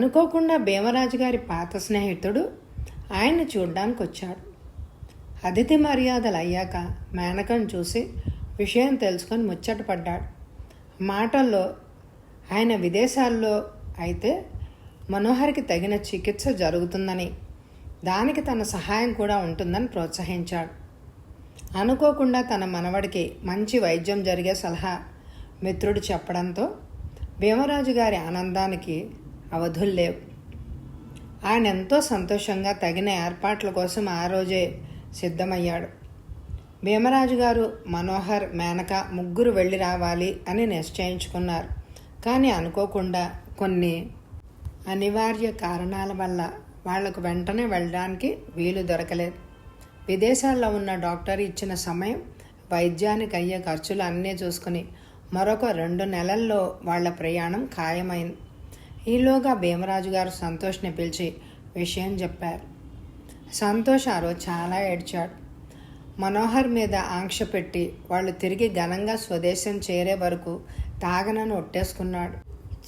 అనుకోకుండా భీమరాజు గారి పాత స్నేహితుడు ఆయన్ని చూడ్డానికి వచ్చాడు. అతిథి మర్యాదలు అయ్యాక మేనకను చూసి విషయం తెలుసుకొని ముచ్చటపడ్డాడు. మాటల్లో ఆయన విదేశాల్లో అయితే మనోహర్కి తగిన చికిత్స జరుగుతుందని, దానికి తన సహాయం కూడా ఉంటుందని ప్రోత్సహించాడు. అనుకోకుండా తన మనవడికి మంచి వైద్యం జరిగే సలహా మిత్రుడు చెప్పడంతో భీమరాజు గారి ఆనందానికి అవధుల్లేవు. ఆయన ఎంతో సంతోషంగా తగిన ఏర్పాట్ల కోసం ఆ రోజే సిద్ధమయ్యాడు. భీమరాజు గారు, మనోహర్, మేనక ముగ్గురు వెళ్ళి రావాలి అని నిశ్చయించుకున్నారు. కానీ అనుకోకుండా కొన్ని అనివార్య కారణాల వల్ల వాళ్లకు వెంటనే వెళ్ళడానికి వీలు దొరకలేదు. విదేశాల్లో ఉన్న డాక్టర్ ఇచ్చిన సమయం, వైద్యానికి అయ్యే ఖర్చులు అన్నీ చూసుకుని మరొక 2 నెలల్లో వాళ్ల ప్రయాణం ఖాయమైంది. ఈలోగా భీమరాజు గారు సంతోష్ని పిలిచి విషయం చెప్పారు. సంతోష్ ఆ రోజు చాలా ఏడ్చాడు. మనోహర్ మీద ఆంక్ష పెట్టి వాళ్ళు తిరిగి ఘనంగా స్వదేశం చేరే వరకు తాగనని ఒట్టేసుకున్నాడు.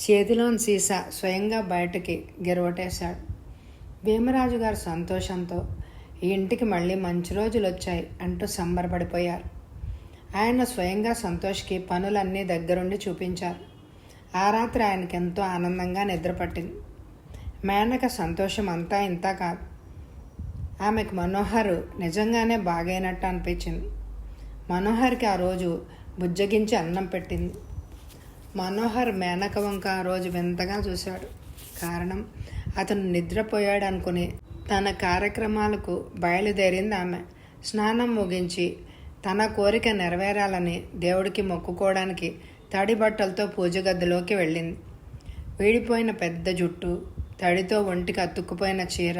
చేతిలోని సీసా స్వయంగా బయటకి గిరవటేశాడు. భీమరాజు గారు సంతోషంతో ఈ ఇంటికి మళ్ళీ మంచి రోజులు వచ్చాయి అంటూ సంబరపడిపోయారు. ఆయన స్వయంగా సంతోష్కి పనులన్నీ దగ్గరుండి చూపించారు. ఆ రాత్రి ఆయనకి ఎంతో ఆనందంగా నిద్రపట్టింది. మేనక సంతోషం అంతా ఇంత కాదు. ఆమెకు మనోహర్ నిజంగానే బాగైనట్టు అనిపించింది. మనోహర్కి ఆ రోజు బుజ్జగించి అన్నం పెట్టింది. మనోహర్ మేనక వంక ఆ రోజు వింతగా చూశాడు. కారణం, అతను నిద్రపోయాడు అనుకుని తన కార్యక్రమాలకు బయలుదేరింది ఆమె. స్నానం ముగించి తన కోరిక నెరవేరాలని దేవుడికి మొక్కుకోవడానికి తడి బట్టలతో పూజ గదిలోకి వెళ్ళింది. వీడిపోయిన పెద్ద జుట్టు, తడితో ఒంటికి అతుక్కుపోయిన చీర,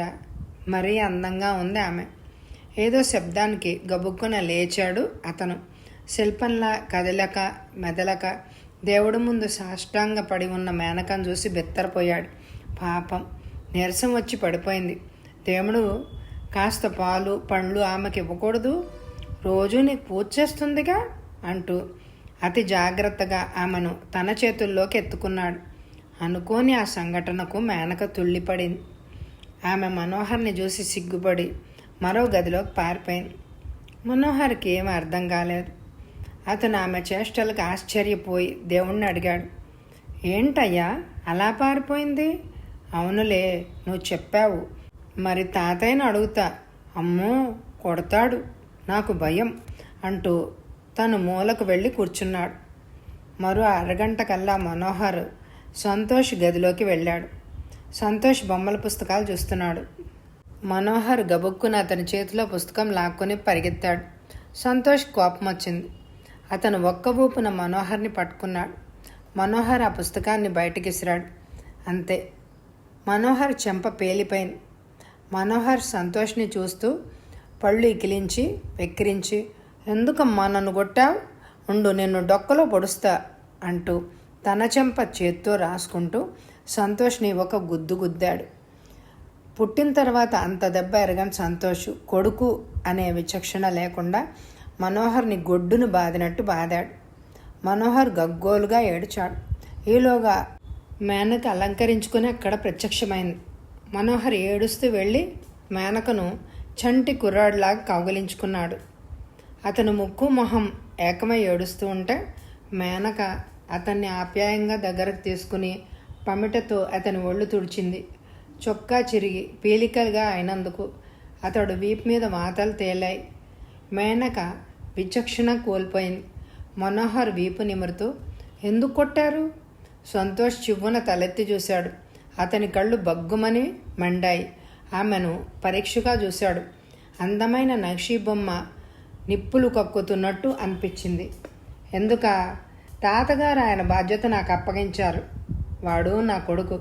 మరీ అందంగా ఉంది ఆమె. ఏదో శబ్దానికి గబుక్కున లేచాడు అతను. శిల్పంలా కదలక మెదలక దేవుడి ముందు సాష్టాంగ పడి ఉన్న మేనకను చూసి బెత్తరపోయాడు. పాపం, నీరసం వచ్చి పడిపోయింది. దేవుడు కాస్త పాలు పండ్లు ఆమెకి ఇవ్వకూడదు, రోజు నీకు పూజ చేస్తుందిగా అంటూ అతి జాగ్రత్తగా ఆమెను తన చేతుల్లోకి ఎత్తుకున్నాడు. అనుకోని ఆ సంఘటనకు మేనక తుళ్ళిపడింది. ఆమె మనోహర్ని చూసి సిగ్గుపడి మరో గదిలోకి పారిపోయింది. మనోహర్కి ఏమీ అర్థం కాలేదు. అతను ఆమె చేష్టలకు ఆశ్చర్యపోయి దేవుణ్ణి అడిగాడు, ఏంటయ్యా అలా పారిపోయింది? అవునులే, నువ్వు చెప్పావు. మరి తాతయ్యను అడుగుతా. అమ్మో, కొడతాడు, నాకు భయం అంటూ తను మూలకు వెళ్ళి కూర్చున్నాడు. మరో అరగంట కల్లా మనోహర్ సంతోష్ గదిలోకి వెళ్ళాడు. సంతోష్ బొమ్మల పుస్తకాలు చూస్తున్నాడు. మనోహర్ గబుక్కున అతని చేతిలో పుస్తకం లాక్కొని పరిగెత్తాడు. సంతోష్ కోపం వచ్చింది. అతను ఒక్క ఊపున మనోహర్ని పట్టుకున్నాడు. మనోహర్ ఆ పుస్తకాన్ని బయటికి విసిరాడు. అంతే, మనోహర్ చెంప పేలిపోయింది. మనోహర్ సంతోష్ని చూస్తూ పళ్ళు ఇకిలించి వెక్కిరించి, ఎందుకమ్మా నన్ను కొట్టావు? ఉండు, నిన్ను డొక్కలో పొడుస్తా అంటూ తన చెంప చేత్తో రాసుకుంటూ సంతోష్ని ఒక గుద్దు గుద్దాడు. పుట్టిన తర్వాత అంత దెబ్బ ఎరగని సంతోష్ కొడుకు అనే విచక్షణ లేకుండా మనోహర్ని గొడ్డును బాదినట్టు బాదాడు. మనోహర్ గగ్గోలుగా ఏడ్చాడు. ఈలోగా మేనక అలంకరించుకుని అక్కడ ప్రత్యక్షమైంది. మనోహర్ ఏడుస్తూ వెళ్ళి మేనకను చంటి కుర్రాడిలాగా కౌగిలించుకున్నాడు. అతను ముక్కు మొహం ఏకమై ఏడుస్తూ ఉంటే మేనక అతన్ని ఆప్యాయంగా దగ్గరకు తీసుకుని పమిటతో అతని ఒళ్ళు తుడిచింది. చొక్కా చిరిగి పీలికలుగా అయినందుకు అతడు వీపు మీద వాతలు తేలాయి. మేనక విచక్షణ కోల్పోయింది. మనోహర్ వీపు నిమురుతూ, ఎందుకు కొట్టారు? సంతోష్ చివ్వున తలెత్తి చూశాడు. అతని కళ్ళు బగ్గుమని మండాయి. ఆమెను పరీక్షగా చూశాడు. అందమైన నక్షీ బొమ్మ నిప్పులు కక్కుతున్నట్టు అనిపించింది. ఎందుక? తాతగారు ఆయన బాధ్యత నాకు అప్పగించారు. వాడు నా కొడుకు,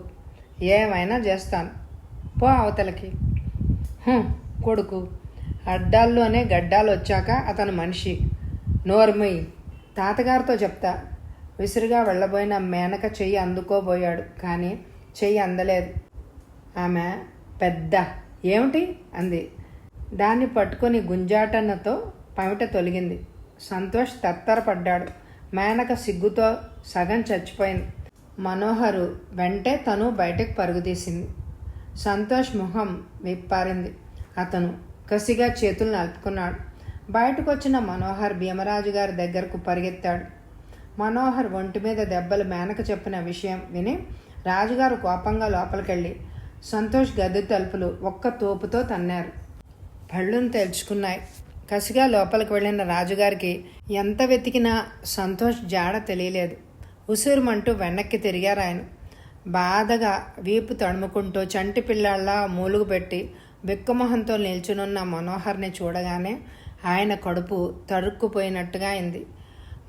ఏమైనా చేస్తాను, పో అవతలకి. కొడుకు అడ్డాల్లోనే గడ్డాలు వచ్చాక అతను మనిషి. నోర్మయ్యి, తాతగారితో చెప్తా. విసురుగా వెళ్ళబోయిన మేనక చెయ్యి అందుకోబోయాడు. కానీ చెయ్యి అందలేదు. ఆమె పెద్ద ఏమిటి అంది. దాన్ని పట్టుకొని గుంజాటనతో పమిట తొలగింది. సంతోష్ తత్తరపడ్డాడు. మేనక సిగ్గుతో సగం చచ్చిపోయింది. మనోహరు వెంటే తను బయటకు పరుగుతీసింది. సంతోష్ మొహం విప్పారింది. అతను కసిగా చేతులు నలుపుకున్నాడు. బయటకు వచ్చిన మనోహర్ భీమరాజు గారి దగ్గరకు పరిగెత్తాడు. మనోహర్ ఒంటి మీద దెబ్బలు మేనక చెప్పిన విషయం విని రాజుగారు కోపంగా లోపలికెళ్ళి సంతోష్ గది తలుపులు ఒక్క తోపుతో తన్నారు. పళ్ళును తెరుచుకున్నాయి. కసిగా లోపలికి వెళ్ళిన రాజుగారికి ఎంత వెతికినా సంతోష్ జాడ తెలియలేదు. ఉసూరుమంటూ వెనక్కి తిరిగారు ఆయన. బాధగా వీపు తడుముకుంటూ చంటి పిల్లాళ్ళ మూలుగు పెట్టి బిక్కమొహంతో నిల్చునున్న మనోహర్ని చూడగానే ఆయన కడుపు తరుక్కుపోయినట్టుగా అయింది.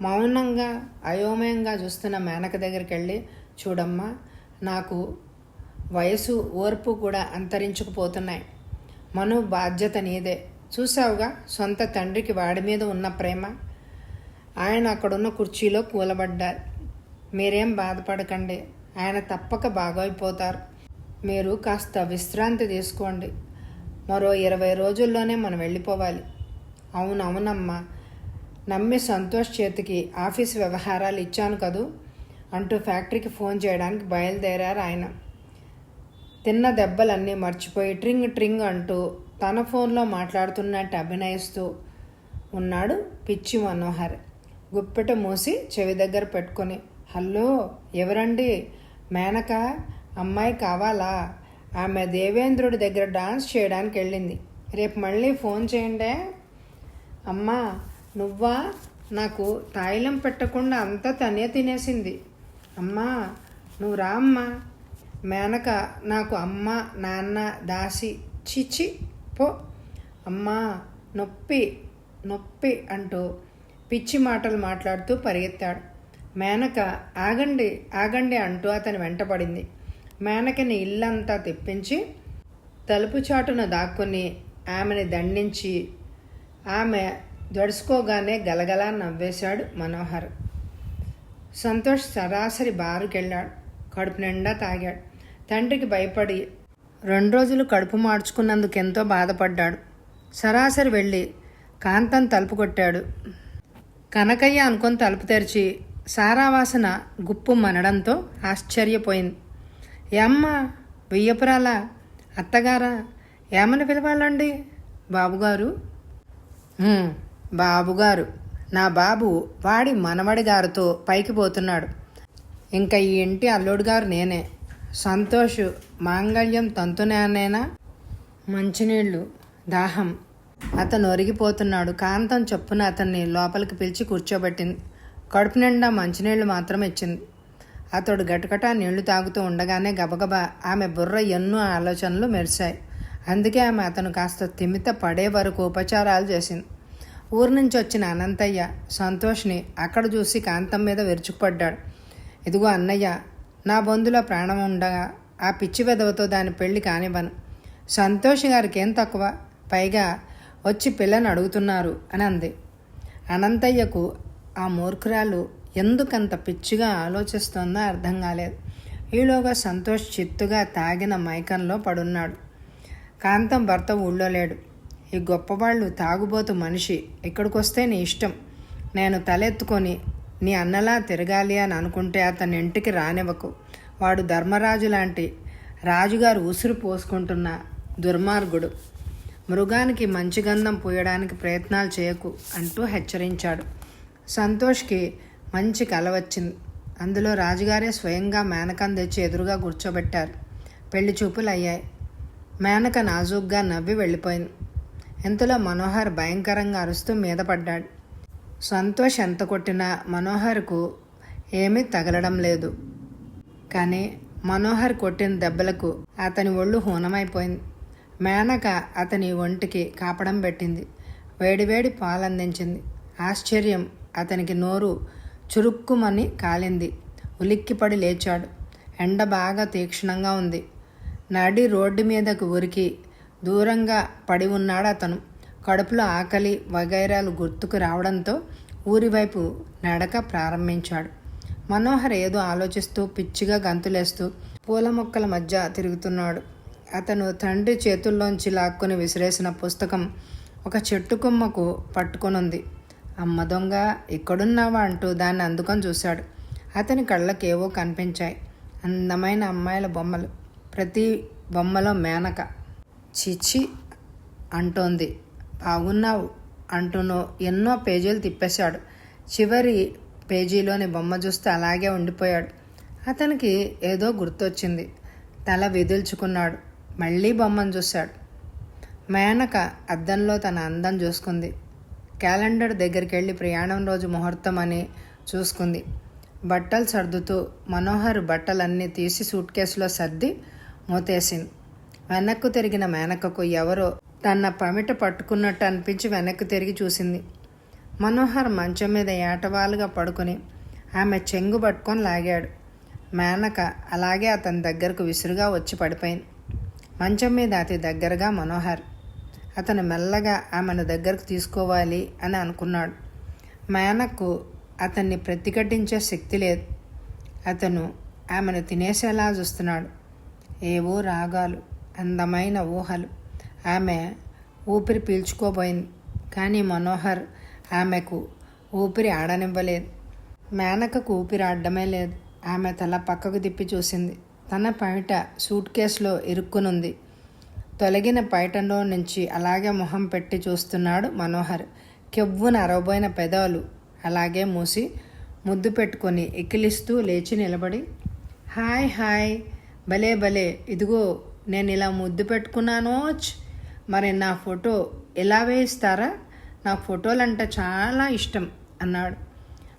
మౌనంగా అయోమయంగా చూస్తున్న మేనక దగ్గరికి వెళ్ళి, చూడమ్మా, నాకు వయసు ఓర్పు కూడా అంతరించుకుపోతున్నాయి. మను బాధ్యత నీదే. చూసావుగా సొంత తండ్రికి వాడి మీద ఉన్న ప్రేమ. ఆయన అక్కడున్న కుర్చీలో కూలబడ్డారు. మీరేం బాధపడకండి, ఆయన తప్పక బాగైపోతారు. మీరు కాస్త విశ్రాంతి తీసుకోండి. మరో 20 రోజుల్లోనే మనం వెళ్ళిపోవాలి. అవునమ్మా, నమ్మి సంతోష్ చేతికి ఆఫీస్ వ్యవహారాలు ఇచ్చాను కదూ అంటూ ఫ్యాక్టరీకి ఫోన్ చేయడానికి బయలుదేరారు ఆయన. తిన్న దెబ్బలన్నీ మర్చిపోయి ట్రింగ్ ట్రింగ్ అంటూ తన ఫోన్లో మాట్లాడుతున్నట్టు అభినయిస్తూ ఉన్నాడు పిచ్చి మనోహర్. గుప్పెట మూసి చెవి దగ్గర పెట్టుకొని, హలో, ఎవరండి? మేనక అమ్మాయి కావాలా? ఆమె దేవేంద్రుడి దగ్గర డాన్స్ చేయడానికి వెళ్ళింది. రేపు మళ్ళీ ఫోన్ చేయండి. అమ్మా, నువ్వా? నాకు తాయిలం పెట్టకుండా అంతా తనే తినేసింది. అమ్మా, నువ్వు రా అమ్మా. మేనక నాకు అమ్మ, నాన్న, దాసి. చిచి పో. అమ్మా, నొప్పి నొప్పి అంటూ పిచ్చి మాటలు మాట్లాడుతూ పరిగెత్తాడు. మేనక ఆగండి ఆగండి అంటూ అతని వెంటపడింది. మేనకని ఇల్లంతా తెప్పించి తలుపు చాటున దాక్కుని ఆమెని దండించి ఆమె దడుచుకోగానే గలగలా నవ్వేశాడు మనోహర్. సంతోష్ సరాసరి బారుకెళ్ళాడు. కడుపు నిండా తాగాడు. తండ్రికి భయపడి 2 రోజులు కడుపు మార్చుకున్నందుకు ఎంతో బాధపడ్డాడు. సరాసరి వెళ్ళి కాంతం తలుపు కొట్టాడు. కనకయ్య అనుకొని తలుపు తెరిచి సారావాసన గుప్పు మనడంతో ఆశ్చర్యపోయింది. ఏమ్మా, వెయ్యపురాలా? అత్తగారా? ఏమని పిలవాలండి? బాబుగారు. బాబుగారు, నా బాబు వాడి మనవడి గారితో పైకి పోతున్నాడు. ఇంకా ఈ ఇంటి అల్లుడు గారు నేనే. సంతోష్ మాంగళ్యం తంతునేనా? మంచినీళ్ళు దాహం. అతను ఒరిగిపోతున్నాడు. కాంతం చొప్పున అతన్ని లోపలికి పిలిచి కూర్చోబెట్టింది. కడుపు నిండా మంచినీళ్లు మాత్రం ఇచ్చింది. అతడు గటగటా నీళ్లు తాగుతూ ఉండగానే గబగబా ఆమె బుర్ర ఎన్నో ఆలోచనలు మెరిశాయి. అందుకే ఆమె అతను కాస్త తిమిత పడే వరకు ఉపచారాలు చేసింది. ఊరు నుంచి వచ్చిన అనంతయ్య సంతోష్ని అక్కడ చూసి కాంతం మీద విరుచుకుపడ్డాడు. ఇదిగో అన్నయ్య, నా బొందులో ప్రాణం ఉండగా ఆ పిచ్చి వెదవతో దాని పెళ్లి కానివ్వను. సంతోష్ గారికి ఏం తక్కువ? పైగా వచ్చి పిల్లని అడుగుతున్నారు అని అంది. అనంతయ్యకు ఆ మూర్ఖురాలు ఎందుకంత పిచ్చిగా ఆలోచిస్తోందో అర్థం కాలేదు. ఈలోగా సంతోష్ చిత్తుగా తాగిన మైకంలో పడున్నాడు. కాంతం భర్త ఊళ్ళో లేడు. ఈ గొప్పవాళ్ళు తాగుబోతు మనిషి ఇక్కడికొస్తే నీ ఇష్టం. నేను తలెత్తుకొని నీ అన్నలా తిరగాలి అని అనుకుంటే అతని ఇంటికి రానివ్వకు. వాడు ధర్మరాజు లాంటి రాజుగారు ఉసురు పోసుకుంటున్న దుర్మార్గుడు. మృగానికి మంచి గంధం పూయడానికి ప్రయత్నాలు చేయకు అంటూ హెచ్చరించాడు. సంతోష్కి మంచి కల వచ్చింది. అందులో రాజుగారే స్వయంగా మేనకను తెచ్చి ఎదురుగా కూర్చోబెట్టారు. పెళ్లి చూపులు అయ్యాయి. మేనక నాజూగ్గా నవ్వి వెళ్ళిపోయింది. ఇంతలో మనోహర్ భయంకరంగా అరుస్తూ మీద పడ్డాడు. సంతోష్ ఎంత కొట్టినా మనోహర్కు ఏమీ తగలడం లేదు. కానీ మనోహర్ కొట్టిన దెబ్బలకు అతని ఒళ్ళు హూనమైపోయింది. మేనక అతని ఒంటికి కాపడం పెట్టింది. వేడివేడి పాలందించింది. ఆశ్చర్యం అతనికి నోరు చురుక్కుమని కాలింది. ఉలిక్కిపడి లేచాడు. ఎండ బాగా తీక్షణంగా ఉంది. నడి రోడ్డు మీదకు ఉరికి దూరంగా పడి ఉన్నాడు అతను. కడుపులో ఆకలి వగైరాలు గుర్తుకు రావడంతో ఊరివైపు నడక ప్రారంభించాడు. మనోహర్ ఏదో ఆలోచిస్తూ పిచ్చిగా గంతులేస్తూ పూల మొక్కల మధ్య తిరుగుతున్నాడు. అతను తండ్రి చేతుల్లోంచి లాక్కుని విసిరేసిన పుస్తకం ఒక చెట్టు కొమ్మకు పట్టుకొనుంది. అమ్మ దొంగ, ఇక్కడున్నావా అంటూ దాన్ని అందుకొని చూశాడు. అతని కళ్ళకేవో కనిపించాయి అందమైన అమ్మాయిల బొమ్మలు. ప్రతి బొమ్మలో మేనక చిచి అంటోంది. బాగున్నావు అంటూనో ఎన్నో పేజీలు తిప్పేశాడు. చివరి పేజీలోని బొమ్మ చూస్తే అలాగే ఉండిపోయాడు. అతనికి ఏదో గుర్తొచ్చింది. తల విదిల్చుకున్నాడు. మళ్ళీ బొమ్మను చూశాడు. మేనక అద్దంలో తన అందం చూసుకుంది. క్యాలెండర్ దగ్గరికి వెళ్ళి ప్రయాణం రోజు ముహూర్తం అని చూసుకుంది. బట్టలు సర్దుతూ మనోహర్ బట్టలన్నీ తీసి సూట్ కేసులో సర్ది మూతేసింది. వెనక్కు తిరిగిన మేనకకు ఎవరో తన పమిట పట్టుకున్నట్టు అనిపించి వెనక్కు తిరిగి చూసింది. మనోహర్ మంచం మీద ఏటవాలుగా పడుకుని ఆమె చెంగు పట్టుకొని లాగాడు. మేనక అలాగే అతని దగ్గరకు విసురుగా వచ్చి పడిపోయింది. మంచం మీద అతి దగ్గరగా మనోహర్. అతను మెల్లగా ఆమెను దగ్గరకు తీసుకోవాలి అని అనుకున్నాడు. మేనకు అతన్ని ప్రతిఘటించే శక్తి లేదు. అతను ఆమెను తినేసేలా చూస్తున్నాడు. ఏవో రాగాలు, అందమైన ఊహలు. ఆమె ఊపిరి పీల్చుకోబోయింది. కానీ మనోహర్ ఆమెకు ఊపిరి ఆడనివ్వలేదు. మేనకకు ఊపిరి ఆడడమే లేదు. ఆమె తల పక్కకు తిప్పి చూసింది. తన పైట సూట్ కేసులో ఇరుక్కునుంది. తొలగిన పైటలో నుంచి అలాగే మొహం పెట్టి చూస్తున్నాడు మనోహర్. కెవ్వున అరవబోయిన పెదాలు అలాగే మూసి ముద్దు పెట్టుకొని ఎక్కిలిస్తూ లేచి నిలబడి, హాయ్ హాయ్, భలే భలే, ఇదిగో నేను ఇలా ముద్దు పెట్టుకున్నానోచ్. మరి నా ఫోటో ఎలా వేయిస్తారా? నాకు ఫోటోలంటే చాలా ఇష్టం అన్నాడు.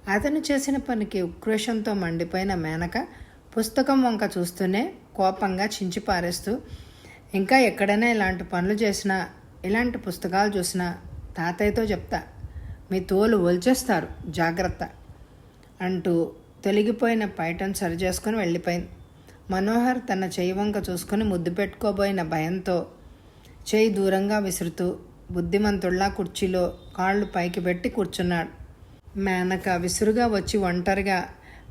అతను చేసిన పనికి ఉక్రోషంతో మండిపోయిన మేనక పుస్తకం వంక చూస్తూనే కోపంగా చించి పారేస్తూ, ఇంకా ఎక్కడైనా ఇలాంటి పనులు చేసినా, ఇలాంటి పుస్తకాలు చూసినా తాతయ్యతో చెప్తా, మీ తోలు ఒలిచేస్తారు, జాగ్రత్త అంటూ తొలగిపోయిన పైటను సరిచేసుకుని వెళ్ళిపోయింది. మనోహర్ తన చెయ్యి వంక చూసుకుని ముద్దు పెట్టుకోబోయిన భయంతో చేయి దూరంగా విసురుతూ బుద్ధిమంతుల్లా కుర్చీలో కాళ్ళు పైకి పెట్టి కూర్చున్నాడు. మేనక విసురుగా వచ్చి ఒంటరిగా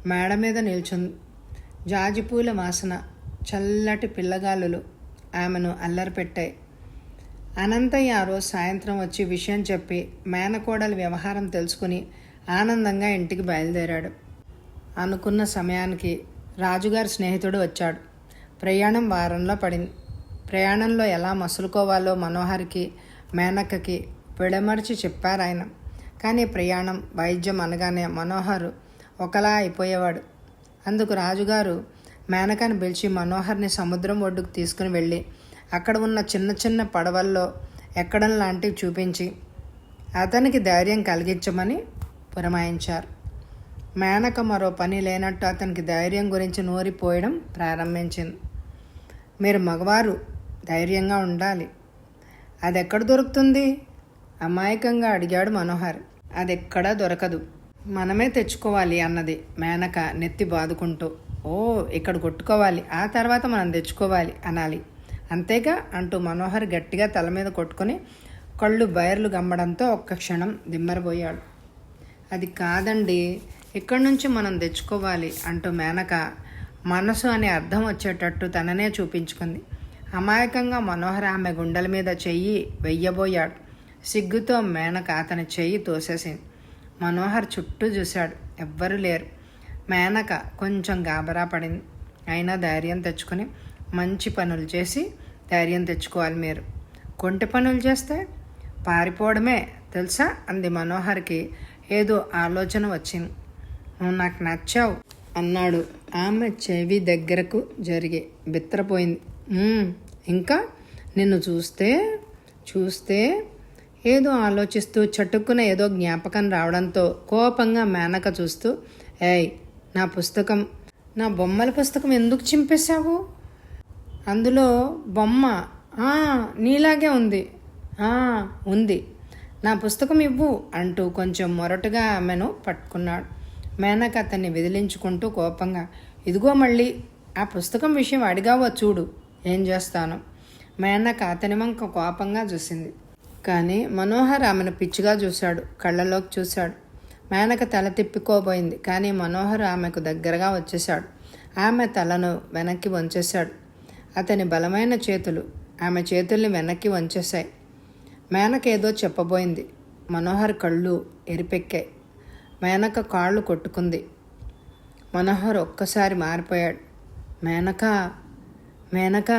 మేడ మీద నిల్చుంది. జాజిపూల వాసన, చల్లటి పిల్లగాలులు ఆమెను అల్లరిపెట్టాయి. అనంతయ్య ఆ రోజు సాయంత్రం వచ్చి విషయం చెప్పి మేనకోడలి వ్యవహారం తెలుసుకుని ఆనందంగా ఇంటికి బయలుదేరాడు. అనుకున్న సమయానికి రాజుగారి స్నేహితుడు వచ్చాడు. ప్రయాణం వారంలో పడింది. ప్రయాణంలో ఎలా మసులుకోవాలో మనోహర్కి మేనక్కకి విడమర్చి చెప్పారు ఆయన. కానీ ప్రయాణం, వైద్యం అనగానే మనోహర్ ఒకలా అయిపోయేవాడు. అందుకు రాజుగారు మేనకని పిలిచి మనోహర్ని సముద్రం ఒడ్డుకు తీసుకుని వెళ్ళి అక్కడ ఉన్న చిన్న చిన్న పడవల్లో ఎక్కడం లాంటివి చూపించి అతనికి ధైర్యం కలిగించమని పురమాయించారు. మేనక మరో పని లేనట్టు అతనికి ధైర్యం గురించి నూరిపోయడం ప్రారంభించింది. మీరు మగవారు, ధైర్యంగా ఉండాలి. అది ఎక్కడ దొరుకుతుంది? అమాయకంగా అడిగాడు మనోహర్. అది ఎక్కడా దొరకదు, మనమే తెచ్చుకోవాలి అన్నది మేనక నెత్తి బాదుకుంటూ. ఓ, ఇక్కడ కొట్టుకోవాలి, ఆ తర్వాత మనం తెచ్చుకోవాలి అనాలి, అంతేగా అంటూ మనోహర్ గట్టిగా తల మీద కొట్టుకుని కళ్ళు బయర్లు గమ్మడంతో ఒక్క క్షణం దిమ్మరబోయాడు. అది కాదండి, ఇక్కడి నుంచి మనం తెచ్చుకోవాలి అంటూ మేనక మనసు అని అర్థం వచ్చేటట్టు తననే చూపించుకుంది. అమాయకంగా మనోహర్ ఆమె గుండెల మీద చెయ్యి వెయ్యబోయాడు. సిగ్గుతో మేనక అతని చెయ్యి తోసేసింది. మనోహర్ చుట్టూ చూశాడు. ఎవ్వరూ లేరు. మేనక కొంచెం గాబరా పడింది. అయినా ధైర్యం తెచ్చుకుని, మంచి పనులు చేసి ధైర్యం తెచ్చుకోవాలి, మీరు కొంటి పనులు చేస్తే పారిపోవడమే తెలుసా అంది. మనోహర్కి ఏదో ఆలోచన వచ్చింది. నువ్వు నాకు నచ్చావు అన్నాడు. ఆమె చెవి దగ్గరకు జరిగి బిత్తరపోయింది. ఇంకా నిన్ను చూస్తే ఏదో ఆలోచిస్తూ చటుక్కున ఏదో జ్ఞాపకం రావడంతో కోపంగా మేనక చూస్తూ, ఏయ్, నా బొమ్మల పుస్తకం ఎందుకు చింపేశావు? అందులో బొమ్మ నీలాగే ఉంది. ఉంది, నా పుస్తకం ఇవ్వు అంటూ కొంచెం మొరటుగా ఆమెను పట్టుకున్నాడు. మేనక అతన్ని విదిలించుకుంటూ కోపంగా, ఇదిగో మళ్ళీ ఆ పుస్తకం విషయం అడిగావో చూడు, ఏం చేస్తాను. మేనక అతని వంక కోపంగా చూసింది. కానీ మనోహర్ ఆమెను పిచ్చిగా చూశాడు. కళ్ళలోకి చూశాడు. మేనక తల తిప్పుకోబోయింది. కానీ మనోహర్ ఆమెకు దగ్గరగా వచ్చేశాడు. ఆమె తలను వెనక్కి వంచేశాడు. అతని బలమైన చేతులు ఆమె చేతుల్ని వెనక్కి వంచేశాయి. మేనక ఏదో చెప్పబోయింది. మనోహర్ కళ్ళు ఎరిపెక్కాయి. మేనక కాళ్ళు కొట్టుకుంది. మనోహర్ ఒక్కసారి మారిపోయాడు. మేనకా, మేనకా,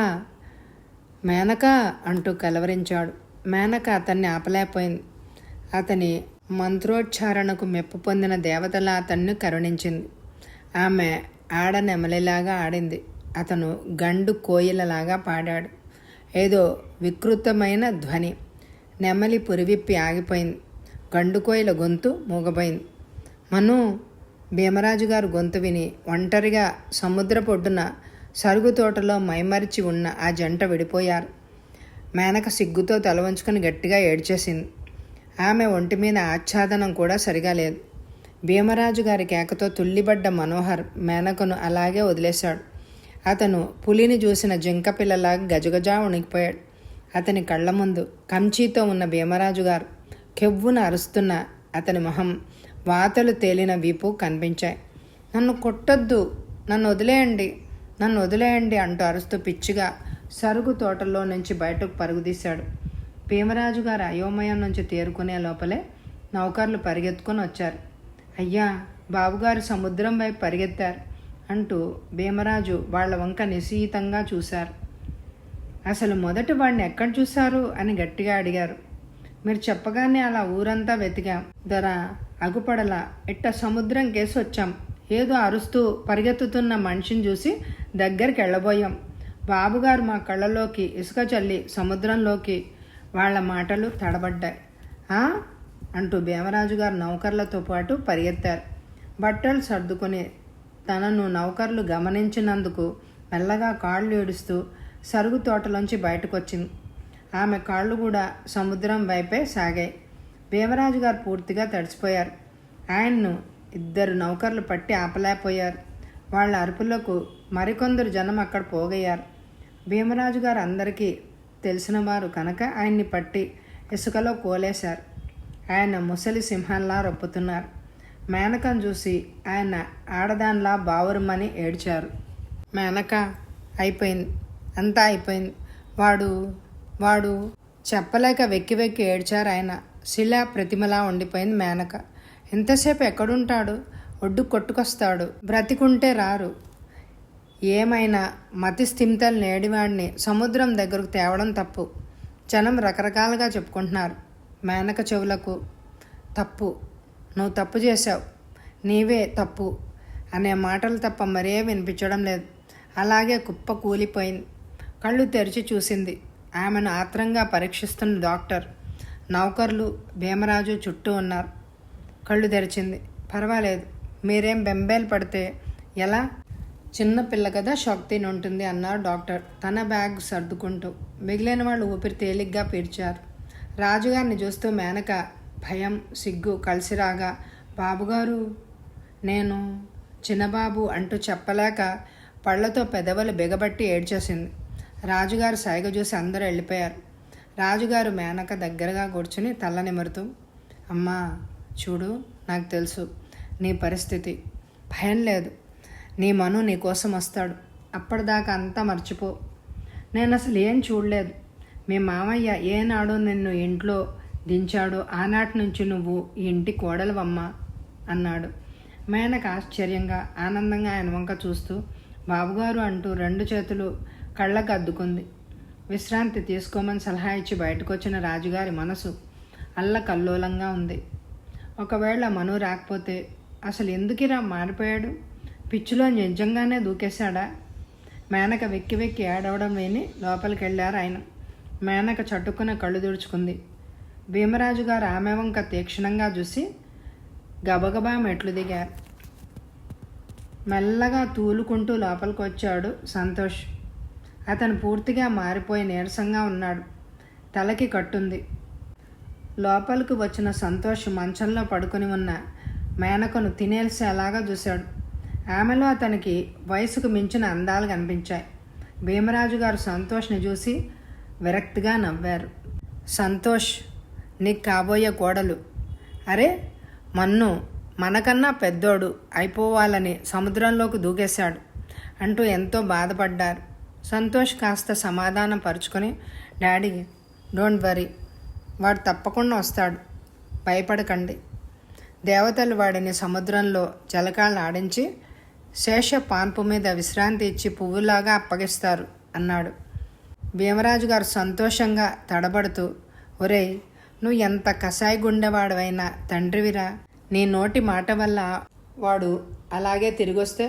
మేనకా అంటూ కలవరించాడు. మేనక అతన్ని ఆపలేకపోయింది. అతని మంత్రోచ్చారణకు మెప్పు పొందిన దేవతలా అతన్ని కరుణించింది. ఆమె ఆడ నెమలిలాగా ఆడింది. అతను గండు కోయిలలాగా పాడాడు. ఏదో వికృతమైన ధ్వని. నెమలి పురివిప్పి ఆగిపోయింది. గండు కోయిల గొంతు మూగపోయింది. మను, భీమరాజు గారు గొంతు విని ఒంటరిగా సముద్రపొడ్డున సరుగు తోటలో మైమరిచి ఉన్న ఆ జంట విడిపోయారు. మేనక సిగ్గుతో తల వంచుకొని గట్టిగా ఏడ్చేసింది. ఆమె ఒంటి మీద ఆచ్ఛాదనం కూడా సరిగా లేదు. భీమరాజు గారి కేకతో తుల్లిబడ్డ మనోహర్ మేనకను అలాగే వదిలేశాడు. అతను పులిని చూసిన జింక పిల్లలాగా గజగజా వణికిపోయాడు. అతని కళ్ళ ముందు కంచీతో ఉన్న భీమరాజు గారు కెవ్వున అరుస్తున్న అతని మొహం, వాతలు తేలిన వీపు కనిపించాయి. నన్ను కొట్టొద్దు, నన్ను వదిలేయండి, నన్ను వదిలేయండి అంటూ అరుస్తూ పిచ్చిగా సరుగు తోటల్లో నుంచి బయటకు పరుగుదీశాడు. భీమరాజు గారు అయోమయం నుంచి తేరుకునే లోపలే నౌకర్లు పరిగెత్తుకొని వచ్చారు. అయ్యా, బాబుగారు సముద్రం వైపు పరిగెత్తారు అంటూ భీమరాజు వాళ్ల వంక నిశీతంగా చూశారు. అసలు మొదట వాడిని ఎక్కడ చూశారు అని గట్టిగా అడిగారు. మీరు చెప్పగానే అలా ఊరంతా వెతికాం దొర, అగుపడలా ఇట్ట సముద్రం కేసి వచ్చాం. ఏదో అరుస్తూ పరిగెత్తుతున్న మనిషిని చూసి దగ్గరికి వెళ్ళబోయాం. బాబుగారు మా కళ్ళలోకి ఇసుక చల్లి సముద్రంలోకి. వాళ్ళ మాటలు తడబడ్డాయి. అంటూ భీమరాజు గారు నౌకర్లతో పాటు పరిగెత్తారు. బట్టలు సర్దుకొని తనను నౌకర్లు గమనించినందుకు మెల్లగా కాళ్ళు ఏడుస్తూ సరుగు తోటలోంచి బయటకు వచ్చింది. ఆమె కాళ్ళు కూడా సముద్రం వైపే సాగాయి. భీమరాజు గారు పూర్తిగా తడిసిపోయారు. ఆయన్ను ఇద్దరు నౌకర్లు పట్టి ఆపలేకపోయారు. వాళ్ళ అరుపులకు మరికొందరు జనం అక్కడ పోగయ్యారు. భీమరాజు గారు అందరికీ తెలిసినవారు కనుక ఆయన్ని పట్టి ఇసుకలో కోలేశారు. ఆయన ముసలి సింహంలా రొప్పుతున్నారు. మేనకను చూసి ఆయన ఆడదానిలా బావురమని ఏడ్చారు. మేనక, అయిపోయింది, అంతా అయిపోయింది. వాడు వాడు చెప్పలేక వెక్కి వెక్కి ఏడ్చారు ఆయన. శిలా ప్రతిమలా ఉండిపోయింది మేనక. ఎంతసేపు ఎక్కడుంటాడు? ఒడ్డు కొట్టుకొస్తాడు. బ్రతికుంటే రారు. ఏమైనా మతి స్థిమితలు నేడివాడిని సముద్రం దగ్గరకు తేవడం తప్పు. జనం రకరకాలుగా చెప్పుకుంటున్నారు. మేనక చెవులకు తప్పు, నువ్వు తప్పు చేశావు, నీవే తప్పు అనే మాటలు తప్ప మరే వినిపించడం లేదు. అలాగే కుప్ప కూలిపోయింది. కళ్ళు తెరిచి చూసింది. ఆమెను ఆత్రంగా పరీక్షిస్తున్న డాక్టర్. నౌకర్లు భీమరాజు చుట్టూ ఉన్నారు. కళ్ళు తెరిచింది. పర్వాలేదు, మీరేం బెంబేలు పడితే ఎలా? చిన్న పిల్ల కదా, షాక్ తిని ఉంటుంది అన్నారు డాక్టర్ తన బ్యాగ్ సర్దుకుంటూ. మిగిలిన వాళ్ళు ఊపిరి తేలిగ్గా పీల్చారు. రాజుగారిని చూస్తూ మేనక భయం, సిగ్గు కలిసి రాగా, బాబుగారు, నేను చిన్నబాబు అంటూ చెప్పలేక పళ్లతో పెదవులు బిగబట్టి ఏడ్చేసింది. రాజుగారు సైగ చూసి అందరూ వెళ్ళిపోయారు. రాజుగారు మేనక దగ్గరగా కూర్చుని తల్ల నిమురుతూ, అమ్మా చూడు, నాకు తెలుసు నీ పరిస్థితి. భయం లేదు, నీ మను నీ కోసం వస్తాడు. అప్పటిదాకా అంతా మర్చిపో. నేను అసలు ఏం చూడలేదు. మీ మామయ్య ఏనాడో నిన్ను ఇంట్లో దించాడో ఆనాటి నుంచి నువ్వు ఈ ఇంటి కోడలువమ్మా అన్నాడు. మేనక ఆశ్చర్యంగా, ఆనందంగా ఆయన వంక చూస్తూ బాబుగారు అంటూ రెండు చేతులు కళ్ళకు అద్దుకుంది. విశ్రాంతి తీసుకోమని సలహా ఇచ్చి బయటకు వచ్చిన రాజుగారి మనసు అల్లకల్లోలంగా ఉంది. ఒకవేళ మను రాకపోతే అసలు ఎందుకిరా మారిపోయాడు? పిచ్చిలో నిజంగానే దూకేశాడా? మేనక వెక్కి వెక్కి ఏడవడం విని లోపలికి వెళ్ళారు ఆయన. మేనక చట్టుకున్న కళ్ళు తుడుచుకుంది. భీమరాజు గారు ఆమె వంక తీక్షణంగా చూసి గబగబా మెట్లు దిగారు. మెల్లగా తూలుకుంటూ లోపలికి వచ్చాడు సంతోష్. అతను పూర్తిగా మారిపోయి నీరసంగా ఉన్నాడు. తలకి కట్టుంది. లోపలికి వచ్చిన సంతోష్ మంచంలో పడుకుని ఉన్న మేనకను తినేసేలాగా చూశాడు. ఆమెలో అతనికి వయసుకు మించిన అందాలు కనిపించాయి. భీమరాజు గారు సంతోష్ని చూసి విరక్తిగా నవ్వారు. సంతోష్, నీకు కాబోయే కోడలు. అరే, మన్ను మనకన్నా పెద్దోడు అయిపోవాలని సముద్రంలోకి దూకేశాడు అంటూ ఎంతో బాధపడ్డారు. సంతోష్ కాస్త సమాధానం పరుచుకొని, డాడీ డోంట్ వరీ, వాడు తప్పకుండా వస్తాడు, భయపడకండి. దేవతలు వాడిని సముద్రంలో జలకాలను ఆడించి శేష పాన్పు మీద విశ్రాంతి ఇచ్చి పువ్వులాగా అప్పగిస్తారు అన్నాడు. భీమరాజు గారు సంతోషంగా తడబడుతూ, ఒరేయ్, నువ్వు ఎంత కసాయి గుండెవాడవైనా తండ్రివిరా. నీ నోటి మాట వల్ల వాడు అలాగే తిరిగొస్తే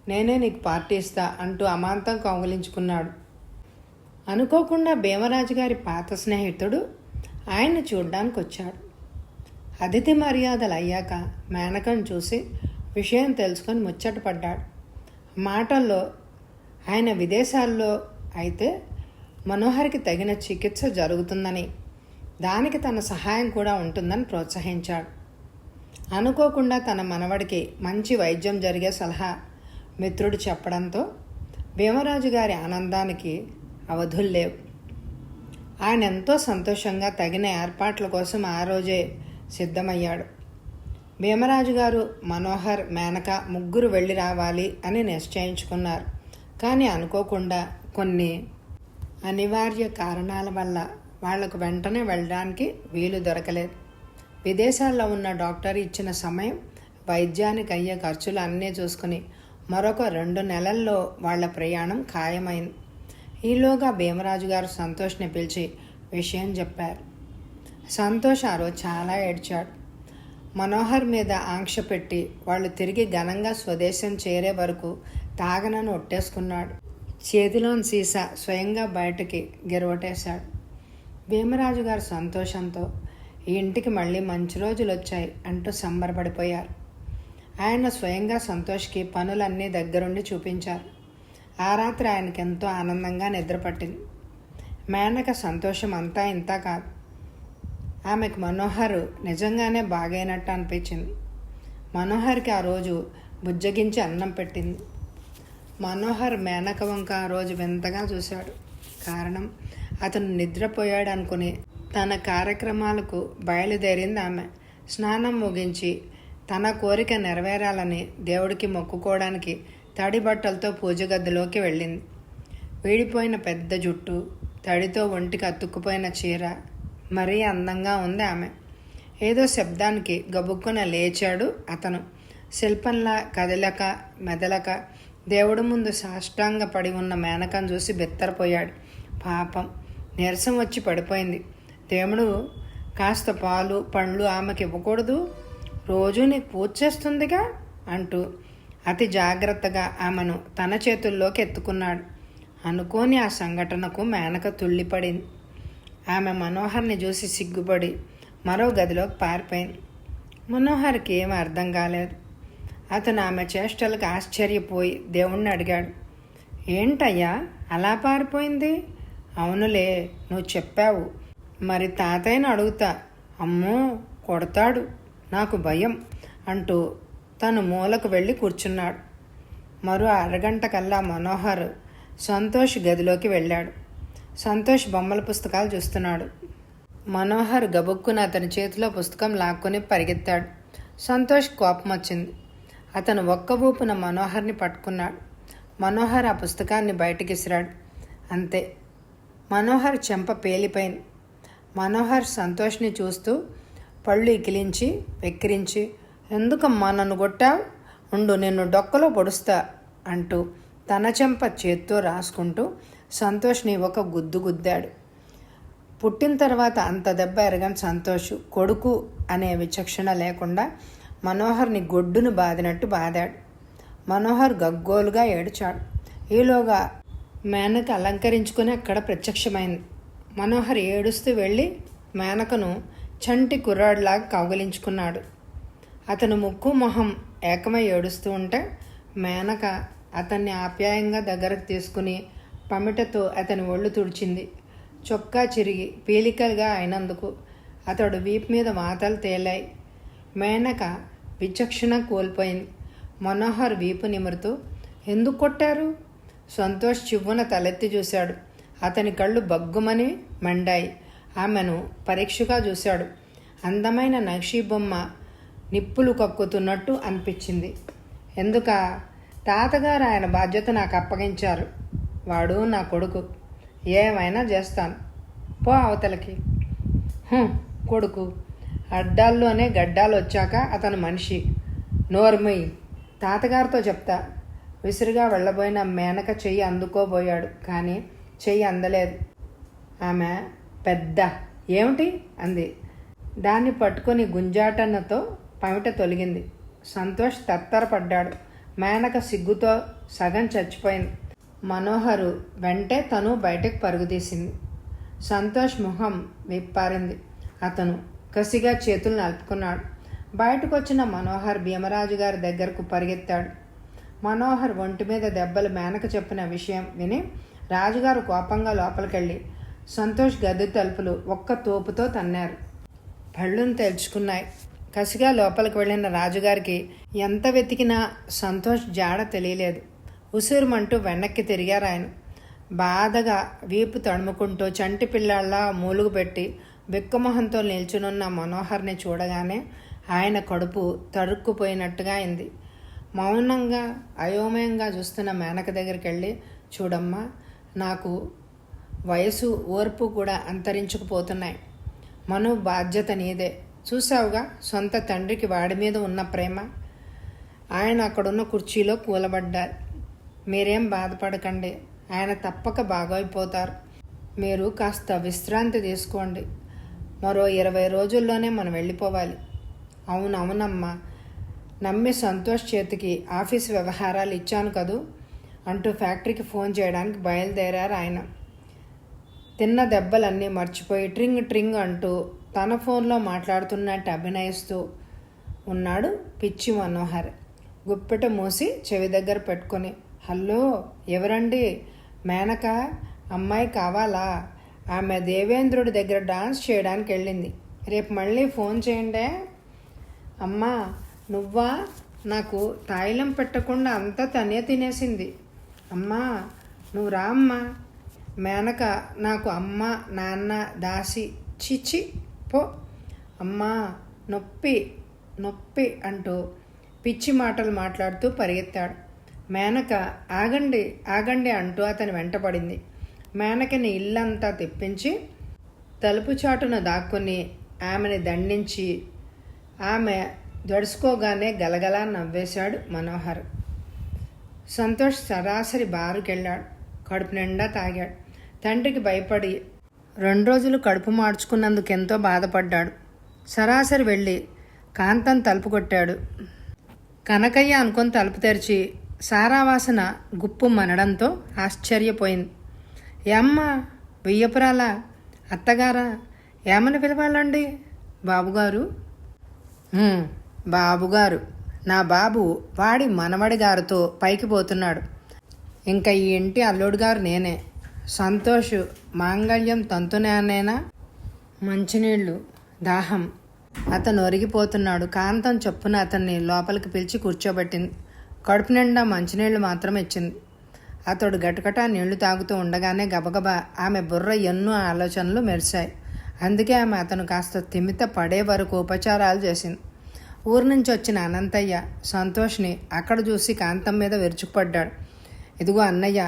నేనే నీకు పార్టీ ఇస్తా అంటూ అమాంతం కౌగిలించుకున్నాడు. అనుకోకుండా భీమరాజు గారి పాత స్నేహితుడు ఆయన్ని చూడ్డానికి వచ్చాడు. అతిథి మర్యాదలు అయ్యాక మేనకను చూసి విషయం తెలుసుకొని ముచ్చటపడ్డాడు. మాటల్లో ఆయన విదేశాల్లో అయితే మనోహర్కి తగిన చికిత్స జరుగుతుందని, దానికి తన సహాయం కూడా ఉంటుందని ప్రోత్సహించాడు. అనుకోకుండా తన మనవడికి మంచి వైద్యం జరిగే సలహా మిత్రుడు చెప్పడంతో భీమరాజు గారి ఆనందానికి అవధుల్లేవు. ఆయన ఎంతో సంతోషంగా తగిన ఏర్పాట్ల కోసం ఆ రోజే సిద్ధమయ్యాడు. భీమరాజు గారు, మనోహర్, మేనక ముగ్గురు వెళ్ళి రావాలి అని నిశ్చయించుకున్నారు. కానీ అనుకోకుండా కొన్ని అనివార్య కారణాల వల్ల వాళ్లకు వెంటనే వెళ్ళడానికి వీలు దొరకలేదు. విదేశాల్లో ఉన్న డాక్టర్ ఇచ్చిన సమయం, వైద్యానికి అయ్యే ఖర్చులు అన్నీ చూసుకుని మరొక 2 నెలల్లో వాళ్ల ప్రయాణం ఖాయమైంది. ఈలోగా భీమరాజు గారు సంతోష్ని పిలిచి విషయం చెప్పారు. సంతోష్ ఆ రోజు చాలా ఏడ్చాడు. మనోహర్ మీద ఆంక్ష పెట్టి వాళ్ళు తిరిగి ఘనంగా స్వదేశం చేరే వరకు తాగనను ఒట్టేసుకున్నాడు. చేతిలోని సీసా స్వయంగా బయటకి గిరవటేశాడు. భీమరాజు గారు సంతోషంతో ఈ ఇంటికి మళ్ళీ మంచి రోజులు వచ్చాయి అంటూ సంబరపడిపోయారు. ఆయన స్వయంగా సంతోష్కి పనులన్నీ దగ్గరుండి చూపించారు. ఆ రాత్రి ఆయనకి ఎంతో ఆనందంగా నిద్రపట్టింది. మేనక సంతోషం అంతా ఇంత కాదు. ఆమెకు మనోహర్ నిజంగానే బాగైనట్టు అనిపించింది. మనోహర్కి ఆ రోజు బుజ్జగించి అన్నం పెట్టింది. మనోహర్ మేనక వంక ఆ రోజు వింతగా చూశాడు. కారణం, అతను నిద్రపోయాడు అనుకుని తన కార్యక్రమాలకు బయలుదేరింది ఆమె. స్నానం ముగించి తన కోరిక నెరవేరాలని దేవుడికి మొక్కుకోవడానికి తడి బట్టలతో పూజ గదిలోకి వెళ్ళింది. వీడిపోయిన పెద్ద జుట్టు, తడితో ఒంటికి అతుక్కుపోయిన చీర, మరీ అందంగా ఉంది ఆమె. ఏదో శబ్దానికి గబుక్కున లేచాడు అతను. శిల్పంలా కదలక మెదలక దేవుడి ముందు సాష్టాంగ పడి ఉన్న మేనకను చూసి బెత్తరపోయాడు. పాపం, నీరసం వచ్చి పడిపోయింది. దేవుడు కాస్త పాలు పండ్లు ఆమెకి ఇవ్వకూడదు, రోజు నీకు పూజ చేస్తుందిగా అంటూ అతి జాగ్రత్తగా ఆమెను తన చేతుల్లోకి ఎత్తుకున్నాడు. అనుకోని ఆ సంఘటనకు మేనక తుళ్ళిపడింది. ఆమె మనోహర్ని చూసి సిగ్గుపడి మరో గదిలోకి పారిపోయింది. మనోహర్కి ఏమీ అర్థం కాలేదు. అతను ఆమె చేష్టలకు ఆశ్చర్యపోయి దేవుణ్ణి అడిగాడు, ఏంటయ్యా అలా పారిపోయింది? అవునులే, నువ్వు చెప్పావు. మరి తాతయ్యను అడుగుతా. అమ్మో, కొడతాడు, నాకు భయం అంటూ తను మూలకు వెళ్ళి కూర్చున్నాడు. మరో అరగంట కల్లా మనోహర్ సంతోష్ గదిలోకి వెళ్ళాడు. సంతోష్ బొమ్మల పుస్తకాలు చూస్తున్నాడు. మనోహర్ గబుక్కున అతని చేతిలో పుస్తకం లాక్కొని పరిగెత్తాడు. సంతోష్ కోపం వచ్చింది. అతను ఒక్క ఊపున మనోహర్ని పట్టుకున్నాడు. మనోహర్ ఆ పుస్తకాన్ని బయటికి విసిరాడు. అంతే, మనోహర్ చెంప పేలిపోయింది. మనోహర్ సంతోష్ని చూస్తూ పళ్ళు ఇకిలించి వెక్కిరించి, ఎందుకమ్మా నన్ను కొట్టావు? ఉండు, నిన్ను డొక్కలో పొడుస్తా అంటూ తన చెంప చేత్తో రాసుకుంటూ సంతోష్ని ఒక గుద్దు గుద్దాడు. పుట్టిన తర్వాత అంత దెబ్బ ఎరగని సంతోష్ కొడుకు అనే విచక్షణ లేకుండా మనోహర్ని గొడ్డును బాదినట్టు బాదాడు. మనోహర్ గగ్గోలుగా ఏడ్చాడు. ఈలోగా మేనక అలంకరించుకుని అక్కడ ప్రత్యక్షమైంది. మనోహర్ ఏడుస్తూ వెళ్ళి మేనకను చంటి కుర్రాడిలాగా కౌగిలించుకున్నాడు. అతను ముక్కు మొహం ఏకమై ఏడుస్తూ ఉంటే మేనక అతన్ని ఆప్యాయంగా దగ్గరకు తీసుకుని పమిటతో అతని ఒళ్ళు తుడిచింది. చొక్కా చిరిగి పీలికలుగా అయినందుకు అతడు వీపు మీద వాతలు తేలాయి. మేనక విచక్షణ కోల్పోయింది. మనోహర్ వీపు నిమురుతూ, ఎందుకు కొట్టారు? సంతోష్ చివ్వున తలెత్తి చూశాడు. అతని కళ్ళు బగ్గుమని మండాయి. ఆమెను పరీక్షగా చూశాడు. అందమైన నక్షీ బొమ్మ నిప్పులు కక్కుతున్నట్టు అనిపించింది. ఎందుక? తాతగారు ఆయన బాధ్యత నాకు అప్పగించారు. వాడు నా కొడుకు, ఏమైనా చేస్తాను, పో అవతలకి. కొడుకు, అడ్డాల్లోనే గడ్డాలు వచ్చాక అతను మనిషి. నోర్మయ్, తాతగారితో చెప్తా. విసురుగా వెళ్ళబోయిన మేనక చెయ్యి అందుకోబోయాడు, కానీ చెయ్యి అందలేదు. ఆమె పెద్ద ఏమిటి అంది. దాన్ని పట్టుకొని గుంజాటనతో పమిట తొలగింది. సంతోష్ తత్తరపడ్డాడు. మేనక సిగ్గుతో సగం చచ్చిపోయింది. మనోహరు వెంటే తను బయటకు పరుగుదీసింది. సంతోష్ మొహం విప్పారింది. అతను కసిగా చేతులు నలుపుకున్నాడు. బయటకు వచ్చిన మనోహర్ భీమరాజు గారి దగ్గరకు పరిగెత్తాడు. మనోహర్ ఒంటి మీద దెబ్బలు మేనక చెప్పిన విషయం విని రాజుగారు కోపంగా లోపలికెళ్ళి సంతోష్ గది తలుపులు ఒక్క తోపుతో తన్నారు. పళ్ళును తెరుచుకున్నాయి. కసిగా లోపలికి వెళ్ళిన రాజుగారికి ఎంత వెతికినా సంతోష్ జాడ తెలియలేదు. ఉసూరుమంటూ వెనక్కి తిరిగారు ఆయన. బాధగా వీపు తడుముకుంటూ చంటి పిల్లాళ్ళ మూలుగు పెట్టి బిక్కమొహంతో నిల్చునున్న మనోహర్ని చూడగానే ఆయన కడుపు తరుక్కుపోయినట్టుగా అయింది. మౌనంగా అయోమయంగా చూస్తున్న మేనక దగ్గరికి వెళ్ళి, చూడమ్మా, నాకు వయసు ఓర్పు కూడా అంతరించుకుపోతున్నాయి. మను బాధ్యత నీదే. చూసావుగా సొంత తండ్రికి వాడి మీద ఉన్న ప్రేమ. ఆయన అక్కడున్న కుర్చీలో కూలబడ్డారు. మీరేం బాధపడకండి, ఆయన తప్పక బాగైపోతారు. మీరు కాస్త విశ్రాంతి తీసుకోండి. మరో 20 రోజుల్లోనే మనం వెళ్ళిపోవాలి. అవునమ్మా, నమ్మి సంతోష్ చేతికి ఆఫీస్ వ్యవహారాలు ఇచ్చాను కదూ అంటూ ఫ్యాక్టరీకి ఫోన్ చేయడానికి బయలుదేరారు ఆయన. తిన్న దెబ్బలన్నీ మర్చిపోయి ట్రింగ్ ట్రింగ్ అంటూ తన ఫోన్లో మాట్లాడుతున్నట్టు అభినయిస్తూ ఉన్నాడు పిచ్చి మనోహర్. గుప్పెట మూసి చెవి దగ్గర పెట్టుకొని, హలో, ఎవరండి? మేనక అమ్మాయి కావాలా? ఆమె దేవేంద్రుడి దగ్గర డాన్స్ చేయడానికి వెళ్ళింది. రేపు మళ్ళీ ఫోన్ చేయండి. అమ్మా, నువ్వా? నాకు తాయిలం పెట్టకుండా అంతా తనే తినేసింది. అమ్మా, నువ్వు రా అమ్మా. మేనక నాకు అమ్మ నాన్న దాసి. చిచి పో. అమ్మా, నొప్పి నొప్పి అంటూ పిచ్చి మాటలు మాట్లాడుతూ పరిగెత్తాడు. మేనక ఆగండి ఆగండి అంటూ అతని వెంటపడింది. మేనకని ఇల్లంతా తెప్పించి తలుపు చాటున దాక్కుని ఆమెని దండించి ఆమె దడుచుకోగానే గలగలా నవ్వేశాడు మనోహర్. సంతోష్ సరాసరి బారుకెళ్ళాడు. కడుపు నిండా తాగాడు. తండ్రికి భయపడి 2 రోజులు కడుపు మార్చుకున్నందుకు ఎంతో బాధపడ్డాడు. సరాసరి వెళ్ళి కాంతం తలుపు కొట్టాడు. కనకయ్య అనుకొని తలుపు తెరిచి సారావాసన గుప్పు మనడంతో ఆశ్చర్యపోయింది. ఏమ్మ, వెయ్యపురాలా? అత్తగారా? ఏమని పిలవాలండి? బాబుగారు. బాబుగారు, నా బాబు వాడి మనవడి గారితో పైకి పోతున్నాడు. ఇంకా ఈ ఇంటి అల్లుడు గారు నేనే. సంతోష్ మాంగళ్యం తంతునేనా? మంచినీళ్ళు దాహం. అతను ఒరిగిపోతున్నాడు. కాంతం చొప్పున అతన్ని లోపలికి పిలిచి కూర్చోబెట్టింది. కడుపు నిండా మంచినీళ్లు మాత్రం ఇచ్చింది. అతడు గటగటా నీళ్లు తాగుతూ ఉండగానే గబగబా ఆమె బుర్ర ఎన్నో ఆలోచనలు మెరిశాయి. అందుకే ఆమె అతను కాస్త తిమిత పడే వరకు ఉపచారాలు చేసింది. ఊరు నుంచి వచ్చిన అనంతయ్య సంతోష్ని అక్కడ చూసి కాంతం మీద విరుచుకుపడ్డాడు. ఇదిగో అన్నయ్య,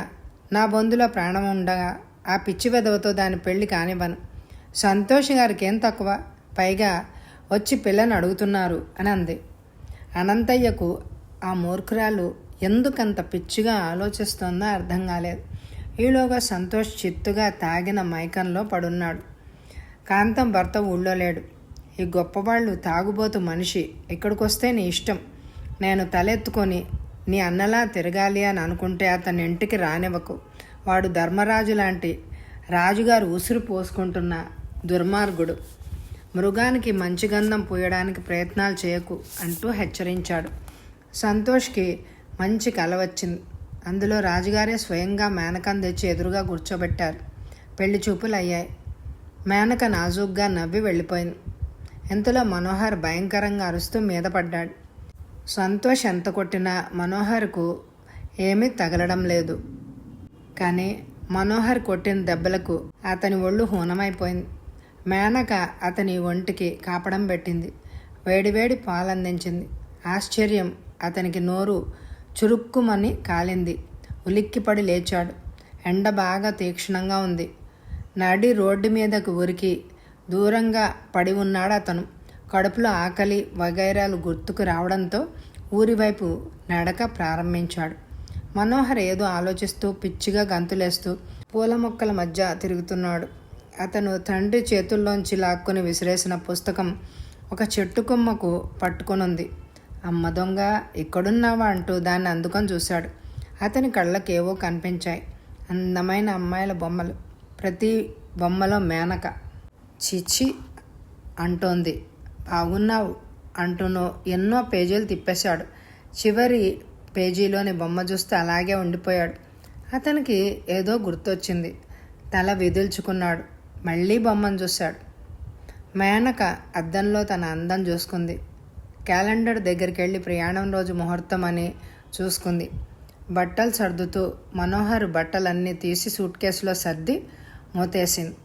నా బొందులో ప్రాణం ఉండగా ఆ పిచ్చి వెదవతో దాని పెళ్లి కానివ్వను. సంతోష్ గారికి ఏం తక్కువ? పైగా వచ్చి పిల్లని అడుగుతున్నారు అని అంది. అనంతయ్యకు ఆ మూర్ఖురాలు ఎందుకంత పిచ్చిగా ఆలోచిస్తోందో అర్థం కాలేదు. ఈలోగా సంతోష్ చిత్తుగా తాగిన మైకంలో పడున్నాడు. కాంతం భర్త ఊళ్ళో లేడు. ఈ గొప్పవాళ్ళు తాగుబోతు మనిషి ఇక్కడికొస్తే నీ ఇష్టం. నేను తలెత్తుకొని నీ అన్నలా తిరగాలి అని అనుకుంటే అతని ఇంటికి రానివ్వకు. వాడు ధర్మరాజు లాంటి రాజుగారు ఉసురు పోసుకుంటున్న దుర్మార్గుడు. మృగానికి మంచి గంధం పూయడానికి ప్రయత్నాలు చేయకు అంటూ హెచ్చరించాడు. సంతోష్కి మంచి కల వచ్చింది. అందులో రాజుగారే స్వయంగా మేనకను తెచ్చి ఎదురుగా కూర్చోబెట్టారు. పెళ్లి చూపులు అయ్యాయి. మేనక నాజూగ్గా నవ్వి వెళ్ళిపోయింది. ఎంతలో మనోహర్ భయంకరంగా అరుస్తూ మీద పడ్డాడు. సంతోష్ ఎంత కొట్టినా మనోహర్కు ఏమీ తగలడం లేదు. కానీ మనోహర్ కొట్టిన దెబ్బలకు అతని ఒళ్ళు హూనమైపోయింది. మేనక అతని ఒంటికి కాపడం పెట్టింది. వేడివేడి పాలందించింది. ఆశ్చర్యం అతనికి నోరు చురుక్కుమని కాలింది. ఉలిక్కిపడి లేచాడు. ఎండ బాగా తీక్షణంగా ఉంది. నడి రోడ్డు మీదకు ఉరికి దూరంగా పడి ఉన్నాడు అతను. కడుపులో ఆకలి వగైరాలు గుర్తుకు రావడంతో ఊరి వైపు నడక ప్రారంభించాడు. మనోహర్ ఏదో ఆలోచిస్తూ పిచ్చిగా గంతులేస్తూ పూల మొక్కల మధ్య తిరుగుతున్నాడు. అతను తండ్రి చేతుల్లోంచి లాక్కుని విసిరేసిన పుస్తకం ఒక చెట్టు కొమ్మకు పట్టుకొనుంది. అమ్మ దొంగ, ఇక్కడున్నావా అంటూ దాన్ని అందుకొని చూశాడు. అతని కళ్ళకేవో కనిపించాయి. అందమైన అమ్మాయిల బొమ్మలు. ప్రతి బొమ్మలో మేనక. చిచ్చి అంటోంది. బాగున్నావు అంటూనో ఎన్నో పేజీలు తిప్పేశాడు. చివరి పేజీలోని బొమ్మ చూస్తే అలాగే ఉండిపోయాడు. అతనికి ఏదో గుర్తొచ్చింది. తల విదిల్చుకున్నాడు. మళ్ళీ బొమ్మను చూశాడు. మేనక అద్దంలో తన అందం చూసుకుంది. క్యాలెండర్ దగ్గరికి వెళ్ళి ప్రయాణం రోజు ముహూర్తం అని చూసుకుంది. బట్టలు సర్దుతూ మనోహర్ బట్టలన్నీ తీసి సూట్ కేసులో సర్ది మూతేసింది.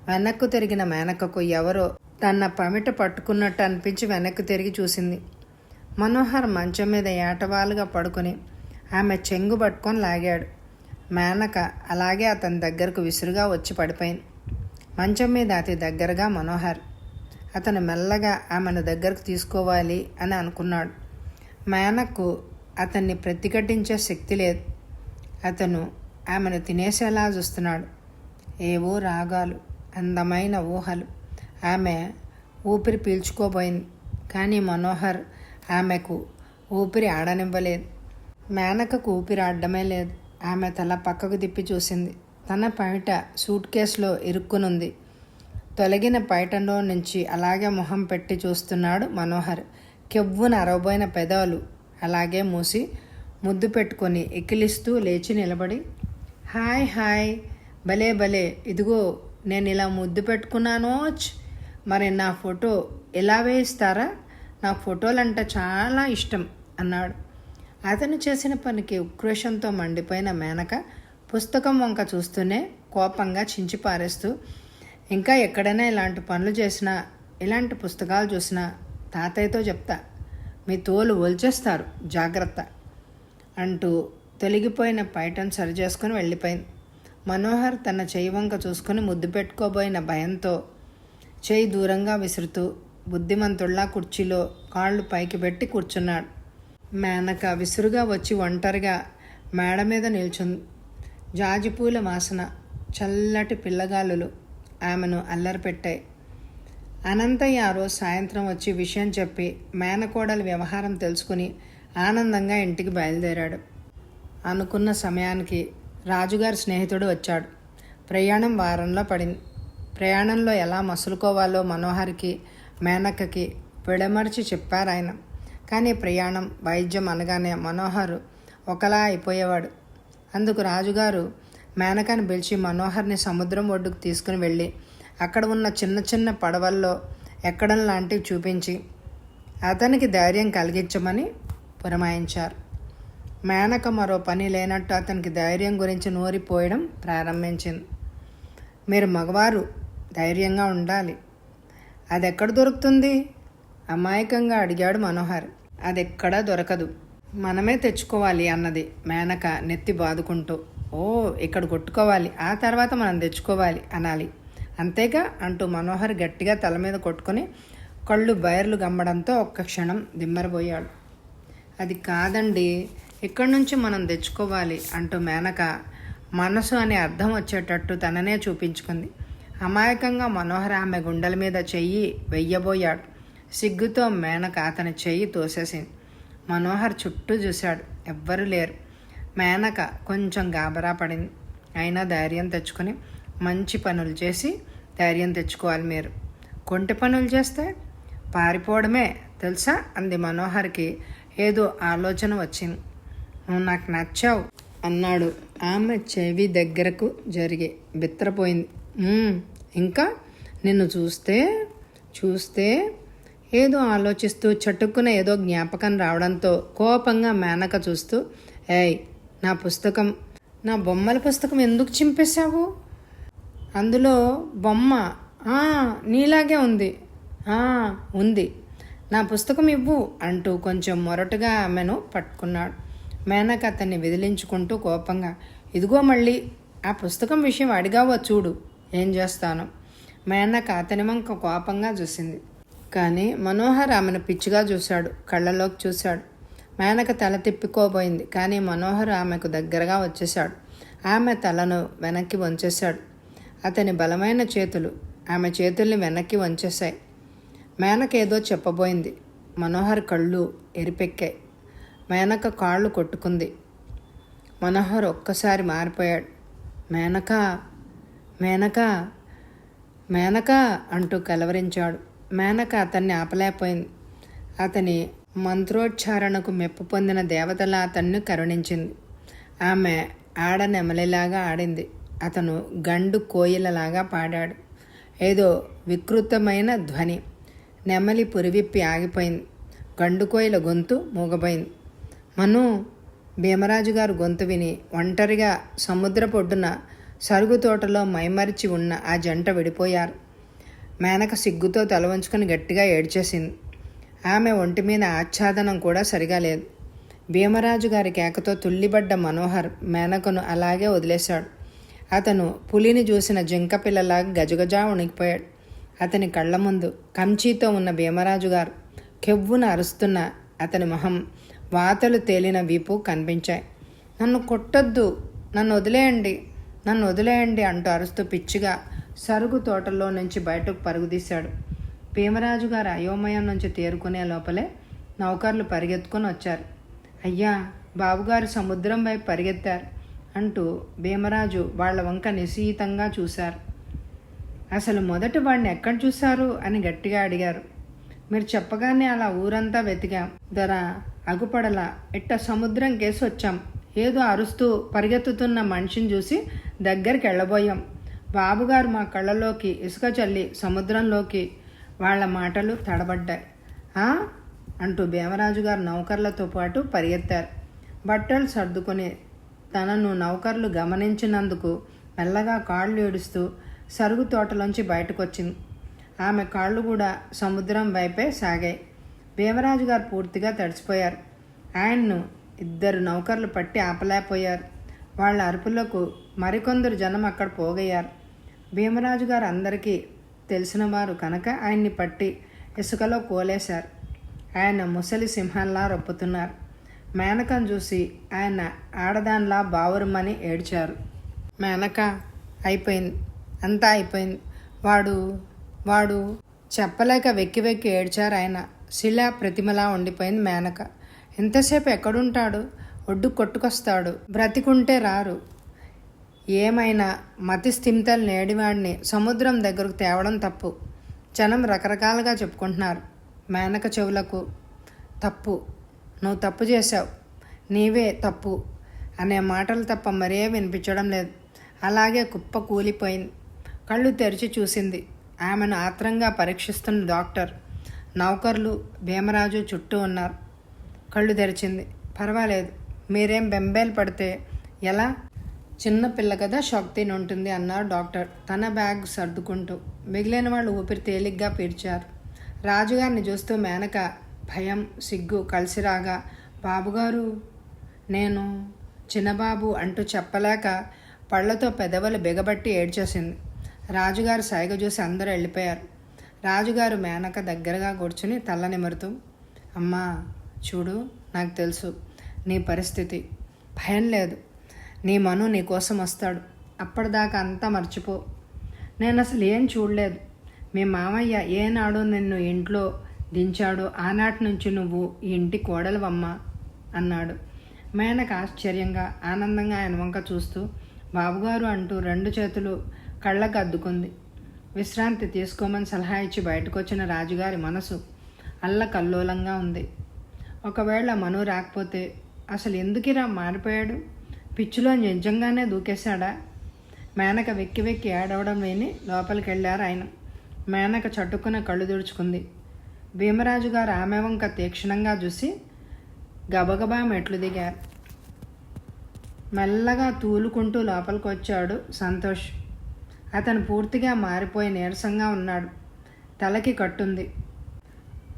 వెనక్కు తిరిగిన మేనకకు ఎవరో తన పమిట పట్టుకున్నట్టు అనిపించి వెనక్కు తిరిగి చూసింది. మనోహర్ మంచం మీద ఏటవాలుగా పడుకొని ఆమె చెంగు పట్టుకొని లాగాడు. మేనక అలాగే అతని దగ్గరకు విసురుగా వచ్చి పడిపోయింది. మంచం మీద అతి దగ్గరగా మనోహర్. అతను మెల్లగా ఆమెను దగ్గరకు తీసుకోవాలి అని అనుకున్నాడు. మేనకు అతన్ని ప్రతిఘటించే శక్తి లేదు. అతను ఆమెను తినేసేలా చూస్తున్నాడు. ఏవో రాగాలు, అందమైన ఊహలు. ఆమె ఊపిరి పీల్చుకోబోయింది. కానీ మనోహర్ ఆమెకు ఊపిరి ఆడనివ్వలేదు. మేనకకు ఊపిరి ఆడడమే లేదు. ఆమె తల పక్కకు తిప్పి చూసింది. తన పైట సూట్ కేసులో ఇరుక్కునుంది. తొలగిన పైటలో నుంచి అలాగే మొహం పెట్టి చూస్తున్నాడు మనోహర్. కెవ్వున అరవబోయిన పెదాలు అలాగే మూసి ముద్దు పెట్టుకొని ఎక్కిలిస్తూ లేచి నిలబడి, హాయ్ హాయ్, భలే భలే, ఇదిగో నేను ఇలా ముద్దు పెట్టుకున్నానోచ్, మరి నా ఫోటో ఎలా వేయిస్తారా? నాకు ఫోటోలంటే చాలా ఇష్టం అన్నాడు. అతను చేసిన పనికి ఉక్రోషంతో మండిపోయిన మేనక పుస్తకం వంక చూస్తూనే కోపంగా చించి పారేస్తూ, ఇంకా ఎక్కడైనా ఇలాంటి పనులు చేసినా, ఇలాంటి పుస్తకాలు చూసినా తాతయ్యతో చెప్తా, మీ తోలు ఒలిచేస్తారు, జాగ్రత్త అంటూ తొలగిపోయిన పైటను సరిచేసుకుని వెళ్ళిపోయింది. మనోహర్ తన చెయ్యి వంక చూసుకుని ముద్దు పెట్టుకోబోయిన భయంతో చెయ్యి దూరంగా విసురుతూ బుద్ధిమంతుల్లా కుర్చీలో కాళ్ళు పైకి పెట్టి కూర్చున్నాడు. మేనక విసురుగా వచ్చి ఒంటరిగా మేడ మీద నిల్చుంది. జాజిపూల వాసన, చల్లటి పిల్లగాలులు ఆమెను అల్లరిపెట్టాయి. అనంతయ్య ఆ రోజు సాయంత్రం వచ్చి విషయం చెప్పి మేనకోడలి వ్యవహారం తెలుసుకుని ఆనందంగా ఇంటికి బయలుదేరాడు. అనుకున్న సమయానికి రాజుగారి స్నేహితుడు వచ్చాడు. ప్రయాణం వారంలో పడింది. ప్రయాణంలో ఎలా మసులుకోవాలో మనోహర్కి, మేనక్కకి విడమర్చి చెప్పారు ఆయన. కానీ ప్రయాణం, వైద్యం అనగానే మనోహర్ ఒకలా అయిపోయేవాడు. అందుకు రాజుగారు మేనకని పిలిచి మనోహర్ని సముద్రం ఒడ్డుకు తీసుకుని వెళ్ళి అక్కడ ఉన్న చిన్న చిన్న పడవల్లో ఎక్కడం లాంటివి చూపించి అతనికి ధైర్యం కలిగించమని పురమాయించారు. మేనక మరో పని లేనట్టు అతనికి ధైర్యం గురించి నూరిపోయడం ప్రారంభించింది. మీరు మగవారు, ధైర్యంగా ఉండాలి. అది ఎక్కడ దొరుకుతుంది? అమాయకంగా అడిగాడు మనోహర్. అది ఎక్కడా దొరకదు, మనమే తెచ్చుకోవాలి అన్నది మేనక నెత్తి బాదుకుంటూ. ఓ, ఇక్కడ కొట్టుకోవాలి, ఆ తర్వాత మనం తెచ్చుకోవాలి అనాలి, అంతేగా అంటూ మనోహర్ గట్టిగా తల మీద కొట్టుకొని కళ్ళు బయర్లు గమ్మడంతో ఒక్క క్షణం దిమ్మరబోయాడు. అది కాదండి, ఇక్కడి నుంచి మనం తెచ్చుకోవాలి అంటూ మేనక మనసు అనే అర్థం వచ్చేటట్టు తననే చూపించుకుంది. అమాయకంగా మనోహర్ ఆమె గుండెల మీద చెయ్యి వెయ్యబోయాడు. సిగ్గుతో మేనక అతని చెయ్యి తోసేసింది. మనోహర్ చుట్టూ చూశాడు. ఎవ్వరూ లేరు. మేనక కొంచెం గాబరా పడింది. అయినా ధైర్యం తెచ్చుకొని, మంచి పనులు చేసి ధైర్యం తెచ్చుకోవాలి, మీరు కొంటి పనులు చేస్తే పారిపోవడమే తెలుసా అంది. మనోహర్కి ఏదో ఆలోచన వచ్చింది. నువ్వు నాకు నచ్చావు అన్నాడు. ఆమె చెవి దగ్గరకు జరిగి బిత్తరపోయింది. ఇంకా నిన్ను చూస్తే ఏదో ఆలోచిస్తూ చటుక్కున ఏదో జ్ఞాపకం రావడంతో కోపంగా మేనక చూస్తూ, ఏయ్, నా పుస్తకం, నా బొమ్మల పుస్తకం ఎందుకు చింపేశావు? అందులో బొమ్మ నీలాగే ఉంది. ఉంది, నా పుస్తకం ఇవ్వు అంటూ కొంచెం మొరటుగా ఆమెను పట్టుకున్నాడు. మేనక అతన్ని విదిలించుకుంటూ కోపంగా, ఇదిగో మళ్ళీ ఆ పుస్తకం విషయం అడిగావో చూడు, ఏం చేస్తాను. మేనక అతని వంక కోపంగా చూసింది. కానీ మనోహర్ ఆమెను పిచ్చిగా చూశాడు. కళ్ళలోకి చూశాడు. మేనక తల తిప్పుకోబోయింది, కానీ మనోహర్ ఆమెకు దగ్గరగా వచ్చేశాడు. ఆమె తలను వెనక్కి వంచేశాడు. అతని బలమైన చేతులు ఆమె చేతుల్ని వెనక్కి వంచేశాయి. మేనక ఏదో చెప్పబోయింది. మనోహర్ కళ్ళు ఎరిపెక్కాయి. మేనక కాళ్ళు కొట్టుకుంది. మనోహర్ ఒక్కసారి మారిపోయాడు. మేనక, మేనక, మేనక అంటూ కలవరించాడు. మేనక అతన్ని ఆపలేకపోయింది. అతని మంత్రోచ్చారణకు మెప్పు పొందిన దేవతలా అతన్ని కరుణించింది. ఆమె ఆడ నెమలిలాగా ఆడింది. అతను గండు కోయిలలాగా పాడాడు. ఏదో వికృతమైన ధ్వని. నెమలి పురివిప్పి ఆగిపోయింది. గండు కోయిల గొంతు మూగబోయింది. మను, భీమరాజు గారు గొంతు విని ఒంటరిగా సముద్రపొడ్డున సరుగు తోటలో మైమరిచి ఉన్న ఆ జంట విడిపోయారు. మేనక సిగ్గుతో తల వంచుకొని గట్టిగా ఏడ్చేసింది. ఆమె ఒంటి మీద ఆచ్ఛాదనం కూడా సరిగా లేదు. భీమరాజు గారి కేకతో తుల్లిబడ్డ మనోహర్ మేనకను అలాగే వదిలేశాడు. అతను పులిని చూసిన జింక పిల్లలాగా గజగజా వణికిపోయాడు. అతని కళ్ళ ముందు కంచీతో ఉన్న భీమరాజు గారు కెవ్వున అరుస్తున్న అతని మొహం, వాతలు తేలిన వీపు కనిపించాయి. నన్ను కొట్టొద్దు, నన్ను వదిలేయండి, నన్ను వదిలేయండి అంటూ అరుస్తూ పిచ్చిగా సరుగు తోటల్లో నుంచి బయటకు పరుగుదీశాడు. భీమరాజు గారు అయోమయం నుంచి తేరుకునే లోపలే నౌకర్లు పరిగెత్తుకొని వచ్చారు. అయ్యా, బాబుగారు సముద్రం వైపు పరిగెత్తారు అంటూ భీమరాజు వాళ్ల వంక నిశీతంగా చూశారు. అసలు మొదట వాడిని ఎక్కడ చూశారు అని గట్టిగా అడిగారు. మీరు చెప్పగానే అలా ఊరంతా వెతికాం ధర, అగుపడలా ఇట్ట సముద్రం కేసి వచ్చాం. ఏదో అరుస్తూ పరిగెత్తుతున్న మనిషిని చూసి దగ్గరికి వెళ్ళబోయాం. బాబుగారు మా కళ్ళలోకి ఇసుక చల్లి సముద్రంలోకి. వాళ్ళ మాటలు తడబడ్డాయి. అంటూ భీమరాజు గారు నౌకర్లతో పాటు పరిగెత్తారు. బట్టలు సర్దుకొని తనను నౌకర్లు గమనించినందుకు మెల్లగా కాళ్ళు ఏడుస్తూ సరుగు తోటలోంచి బయటకు వచ్చింది. ఆమె కాళ్ళు కూడా సముద్రం వైపే సాగాయి. భీమరాజు గారు పూర్తిగా తడిసిపోయారు. ఆయన్ను ఇద్దరు నౌకర్లు పట్టి ఆపలేకపోయారు. వాళ్ళ అరుపులకు మరికొందరు జనం అక్కడ పోగయ్యారు. భీమరాజు గారు అందరికీ తెలిసినవారు కనుక ఆయన్ని పట్టి ఇసుకలో కోలేశారు. ఆయన ముసలి సింహంలా రొప్పుతున్నారు. మేనకను చూసి ఆయన ఆడదానిలా బావురమని ఏడ్చారు. మేనక, అయిపోయింది, అంతా అయిపోయింది. వాడు వాడు చెప్పలేక వెక్కి వెక్కి ఏడ్చారు ఆయన. శిలా ప్రతిమలా ఉండిపోయింది మేనక. ఎంతసేపు ఎక్కడుంటాడు? ఒడ్డు కొట్టుకొస్తాడు. బ్రతికుంటే రారు. ఏమైనా మతి స్థిమితలు నేడివాడిని సముద్రం దగ్గరకు తేవడం తప్పు. జనం రకరకాలుగా చెప్పుకుంటున్నారు. మేనక చెవులకు, తప్పు, నువ్వు తప్పు చేశావు, నీవే తప్పు అనే మాటలు తప్ప మరే వినిపించడం లేదు. అలాగే కుప్ప కూలిపోయింది. కళ్ళు తెరిచి చూసింది. ఆమెను ఆత్రంగా పరీక్షిస్తున్న డాక్టర్, నౌకర్లు, భీమరాజు చుట్టూ ఉన్నారు. కళ్ళు తెరిచింది. పర్వాలేదు, మీరేం బెంబేలు పడితే ఎలా? చిన్న పిల్ల కదా, శక్తిని ఉంటుంది అన్నారు డాక్టర్ తన బ్యాగ్ సర్దుకుంటూ. మిగిలిన వాళ్ళు ఊపిరి తేలిగ్గా పీడ్చారు. రాజుగారిని చూస్తూ మేనక భయం, సిగ్గు కలిసి రాగా, బాబుగారు, నేను చిన్నబాబు అంటూ చెప్పలేక పళ్లతో పెదవులు బిగబట్టి ఏడ్చేసింది. రాజుగారు సైగ చూసి అందరూ వెళ్ళిపోయారు. రాజుగారు మేనక దగ్గరగా కూర్చుని తల్ల నిమురుతూ, అమ్మా చూడు, నాకు తెలుసు నీ పరిస్థితి. భయం లేదు, నీ మను నీ కోసం వస్తాడు. అప్పటిదాకా అంతా మర్చిపో. నేను అసలు ఏం చూడలేదు. మీ మామయ్య ఏనాడు నిన్ను ఇంట్లో దించాడో ఆనాటి నుంచి నువ్వు ఈ ఇంటి కోడలువమ్మా అన్నాడు. మేనక ఆశ్చర్యంగా, ఆనందంగా ఆయన వంక చూస్తూ, బాబుగారు అంటూ రెండు చేతులు కళ్ళకు అద్దుకుంది. విశ్రాంతి తీసుకోమని సలహా ఇచ్చి బయటకు వచ్చిన రాజుగారి మనసు అల్లకల్లోలంగా ఉంది. ఒకవేళ మను రాకపోతే అసలు ఎందుకిరా మారిపోయాడు? పిచ్చిలో నిజంగానే దూకేశాడా? మేనక వెక్కి వెక్కి ఏడవడం విని లోపలికి వెళ్ళారు ఆయన. మేనక చట్టుకున్న కళ్ళు తుడుచుకుంది. భీమరాజు గారు ఆమె వంక తీక్షణంగా చూసి గబగబా మెట్లు దిగారు. మెల్లగా తూలుకుంటూ లోపలికి వచ్చాడు సంతోష్. అతను పూర్తిగా మారిపోయి నీరసంగా ఉన్నాడు. తలకి కట్టుంది.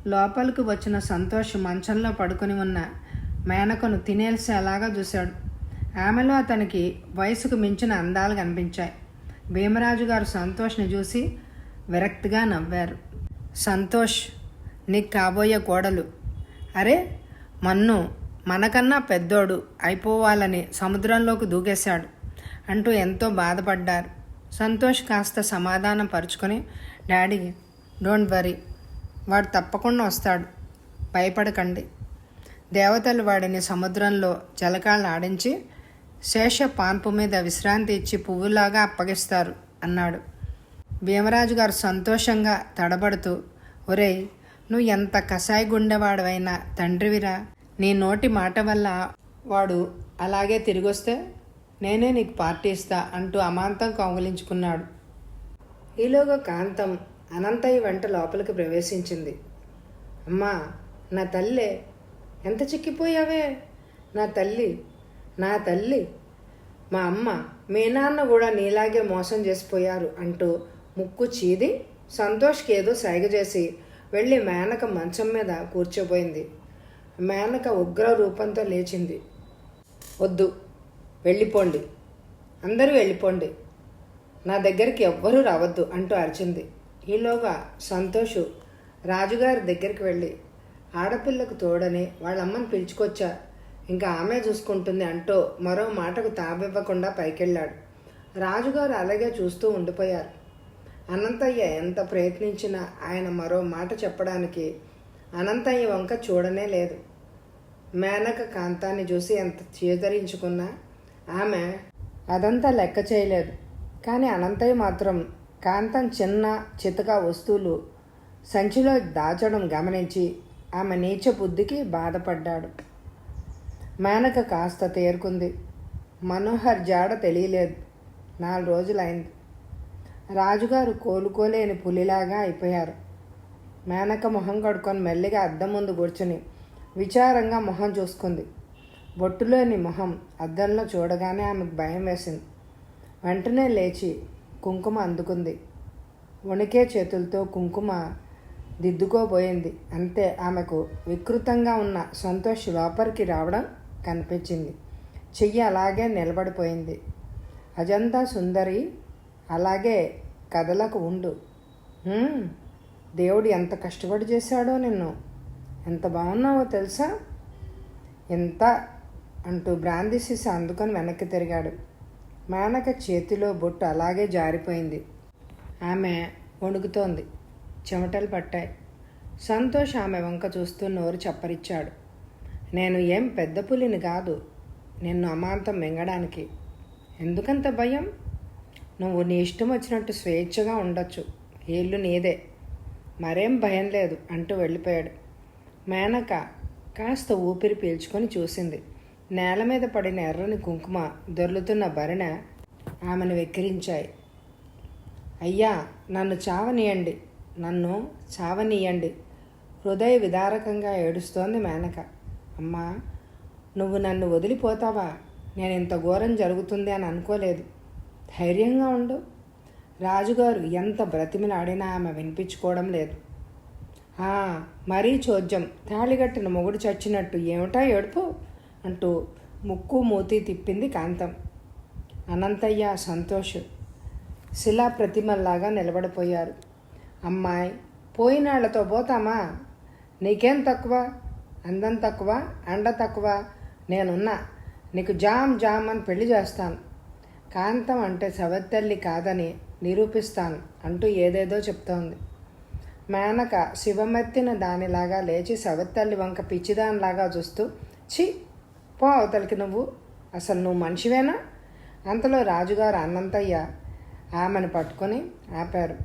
లోపలికి వచ్చిన సంతోష్ మంచంలో పడుకుని ఉన్న మేనకను తినేసేలాగా చూశాడు. ఆమెలో అతనికి వయసుకు మించిన అందాలు కనిపించాయి. భీమరాజు గారు సంతోష్ని చూసి విరక్తిగా నవ్వారు. సంతోష్, నీకు కాబోయే కోడలు. అరే మన్ను, మనకన్నా పెద్దోడు అయిపోవాలని సముద్రంలోకి దూకేశాడు అంటూ ఎంతో బాధపడ్డారు. సంతోష్ కాస్త సమాధానం పరుచుకొని, డాడీ డోంట్ వరీ, వాడు తప్పకుండా వస్తాడు, భయపడకండి. దేవతలు వాడిని సముద్రంలో జలకాలను ఆడించి శేష పాన్పు మీద విశ్రాంతి ఇచ్చి పువ్వులాగా అప్పగిస్తారు అన్నాడు. భీమరాజు గారు సంతోషంగా తడబడుతూ, ఒరేయ్, నువ్వు ఎంత కసాయి గుండెవాడవైనా తండ్రివిరా, నీ నోటి మాట వల్ల వాడు అలాగే తిరిగొస్తే నేనే నీకు పార్టీ ఇస్తా అంటూ అమాంతం కౌగిలించుకున్నాడు. ఈలోగా కాంతం అనంతయ్య వెంట లోపలికి ప్రవేశించింది. అమ్మా, నా తల్లే, ఎంత చిక్కిపోయావే, నా తల్లి, నా తల్లి, మా అమ్మ, మీ నాన్న కూడా నీలాగే మోసం చేసిపోయారు అంటూ ముక్కు చీది సంతోష్కి ఏదో సైగ చేసి వెళ్ళి మేనక మంచం మీద కూర్చోపోయింది. మేనక ఉగ్ర రూపంతో లేచింది. వద్దు, వెళ్ళిపోండి, అందరూ వెళ్ళిపోండి, నా దగ్గరికి ఎవ్వరూ రావద్దు అంటూ అరిచింది. ఈలోగా సంతోషు రాజుగారి దగ్గరికి వెళ్ళి, ఆడపిల్లకు తోడని వాళ్ళమ్మని పిలుచుకొచ్చా, ఇంకా ఆమె చూసుకుంటుంది అంటూ మరో మాటకు తాబివ్వకుండా పైకెళ్ళాడు. రాజుగారు అలాగే చూస్తూ ఉండిపోయారు. అనంతయ్య ఎంత ప్రయత్నించినా ఆయన మరో మాట చెప్పడానికి అనంతయ్య వంక చూడనే లేదు. మేనక కాంతాన్ని చూసి ఎంత చేదరించుకున్నా ఆమె అదంతా లెక్క చేయలేదు. కానీ అనంతయ్య మాత్రం కాంతం చిన్న చితక వస్తువులు సంచిలో దాచడం గమనించి ఆమె నీచ బుద్ధికి బాధపడ్డాడు. మేనక కాస్త తేరుకుంది. మనోహర్ జాడ తెలియలేదు. 4 రోజులైంది. రాజుగారు కోలుకోలేని పులిలాగా అయిపోయారు. మేనక మొహం కడుక్కొని మెల్లిగా అద్దం ముందు కూర్చుని విచారంగా మొహం చూసుకుంది. బొట్టులోని మొహం అద్దంలో చూడగానే ఆమెకు భయం వేసింది. వెంటనే లేచి కుంకుమ అందుకుంది. వణికే చేతులతో కుంకుమ దిద్దుకోబోయింది. అంతే ఆమెకు వికృతంగా ఉన్న సంతోష్ లోపలికి రావడం కనిపించింది. చెయ్యి అలాగే నిలబడిపోయింది. అజంతా సుందరి, అలాగే కదలకు ఉండు. దేవుడు ఎంత కష్టపడి చేశాడో నిన్ను, ఎంత బాగున్నావో తెలుసా, ఎంత అంటూ బ్రాందీ సీసా అందుకొని వెనక్కి తిరిగాడు. మేనక చేతిలో బొట్టు అలాగే జారిపోయింది. ఆమె వణుకుతోంది. చెమటలు పట్టాయి. సంతోష్ ఆమె వంక చూస్తూ నోరు చప్పరిచ్చాడు. నేను ఏం పెద్ద పులిని కాదు నిన్ను అమాంతం మింగడానికి. ఎందుకంత భయం? నువ్వు నీ ఇష్టం వచ్చినట్టు స్వేచ్ఛగా ఉండొచ్చు, ఇల్లు నీదే, మరేం భయం లేదు అంటూ వెళ్ళిపోయాడు. మేనక కాస్త ఊపిరి పీల్చుకొని చూసింది. నేల మీద పడిన ఎర్రని కుంకుమ దొర్లుతున్న భరిణ ఆమెను వెక్కిరించాయి. అయ్యా, నన్ను చావనీయండి, నన్ను చావనీయండి, హృదయ విదారకంగా ఏడుస్తోంది మేనక. అమ్మా, నువ్వు నన్ను వదిలిపోతావా? నేను ఇంత ఘోరం జరుగుతుంది అని అనుకోలేదు, ధైర్యంగా ఉండు. రాజుగారు ఎంత బ్రతిమిలాడినా ఆమె వినిపించుకోవడం లేదు. మరీ చోద్యం, తాళిగట్టిన మొగుడు చచ్చినట్టు ఏమిటా ఏడుపు అంటూ ముక్కు మూతి తిప్పింది కాంతం. అనంతయ్య, సంతోష్ శిలా ప్రతిమల్లాగా నిలబడిపోయారు. అమ్మాయి, పోయినాళ్లతో పోతామా? నీకేం తక్కువ? అందం తక్కువ, అండ తక్కువ? నేనున్నా, నీకు జామ్ జామ్ అని పెళ్లి చేస్తాను. కాంతం అంటే సవత్తల్లి కాదని నిరూపిస్తాను అంటూ ఏదేదో చెప్తోంది. మేనక శివమెత్తిన దానిలాగా లేచి సవత్తల్లి వంక పిచ్చిదానిలాగా చూస్తూ, ఛీ, పో అవతలికి, నువ్వు అసలు నువ్వు మనిషివేనా? అంతలో రాజుగారు అనంతయ్య ఆమెను పట్టుకొని ఆపారు.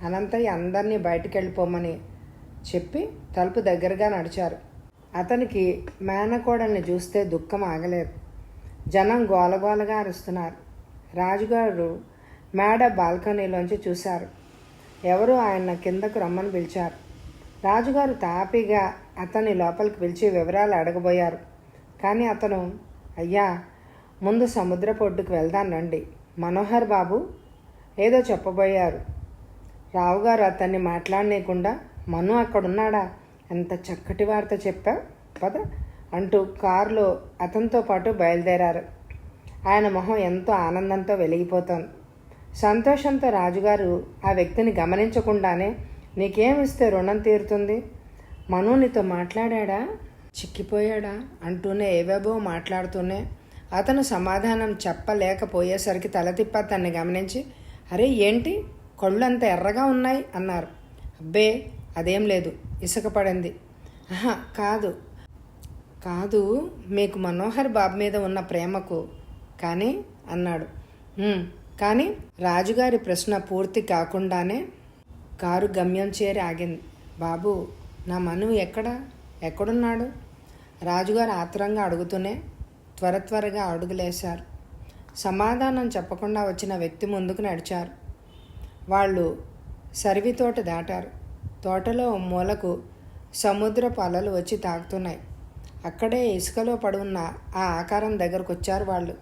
అనంతయ్య అందరినీ బయటికి వెళ్ళిపోమని చెప్పి తలుపు దగ్గరగా నడిచారు. అతనికి మేనకోడల్ని చూస్తే దుఃఖం ఆగలేదు. జనం గోలగోలగా అరుస్తున్నారు. రాజుగారు మేడ బాల్కనీలోంచి చూశారు. ఎవరో ఆయన కిందకు రమ్మని పిలిచారు. రాజుగారు తాపీగా అతన్ని లోపలికి పిలిచి వివరాలు అడగబోయారు. కానీ అతను, అయ్యా, ముందు సముద్రపు ఒడ్డుకు వెళ్దాం రండి, మనోహర్ బాబు ఏదో చెప్పబోయారు. రావుగారు అతన్ని మాట్లాడనీయకుండా, మను అక్కడున్నాడా, ఎంత చక్కటి వార్త చెప్పావు, పద అంటూ కారులో అతనితో పాటు బయలుదేరారు. ఆయన మొహం ఎంతో ఆనందంతో వెలిగిపోతోంది. సంతోషంతో రాజుగారు ఆ వ్యక్తిని గమనించకుండానే, నీకేమిస్తే రుణం తీరుతుంది, మను నీతో మాట్లాడా చిక్కిపోయాడా అంటూనే ఏవేవో మాట్లాడుతూనే అతను సమాధానం చెప్పలేకపోయేసరికి తల తిప్ప అతన్ని గమనించి, అరే ఏంటి కళ్ళంత ఎర్రగా ఉన్నాయి అన్నారు. అబ్బే అదేం లేదు, ఇసుక పడింది. ఆహా కాదు కాదు, మీకు మనోహర్ బాబు మీద ఉన్న ప్రేమకు కానీ అన్నాడు. కానీ రాజుగారి ప్రశ్న పూర్తి కాకుండానే కారు గమ్యం చేరి ఆగింది. బాబు, నా మను ఎక్కడున్నాడు? రాజుగారు ఆత్రంగా అడుగుతూనే త్వరగా అడుగులేశారు. సమాధానం చెప్పకుండా వచ్చిన వ్యక్తి ముందుకు నడిచారు. వాళ్ళు సరివి తోట దాటారు. తోటలో మూలకు సముద్రపు అలలు వచ్చి తాకుతున్నాయి. అక్కడే ఇసుకలో పడున్న ఆ ఆకారం దగ్గరకు వచ్చారు వాళ్ళు.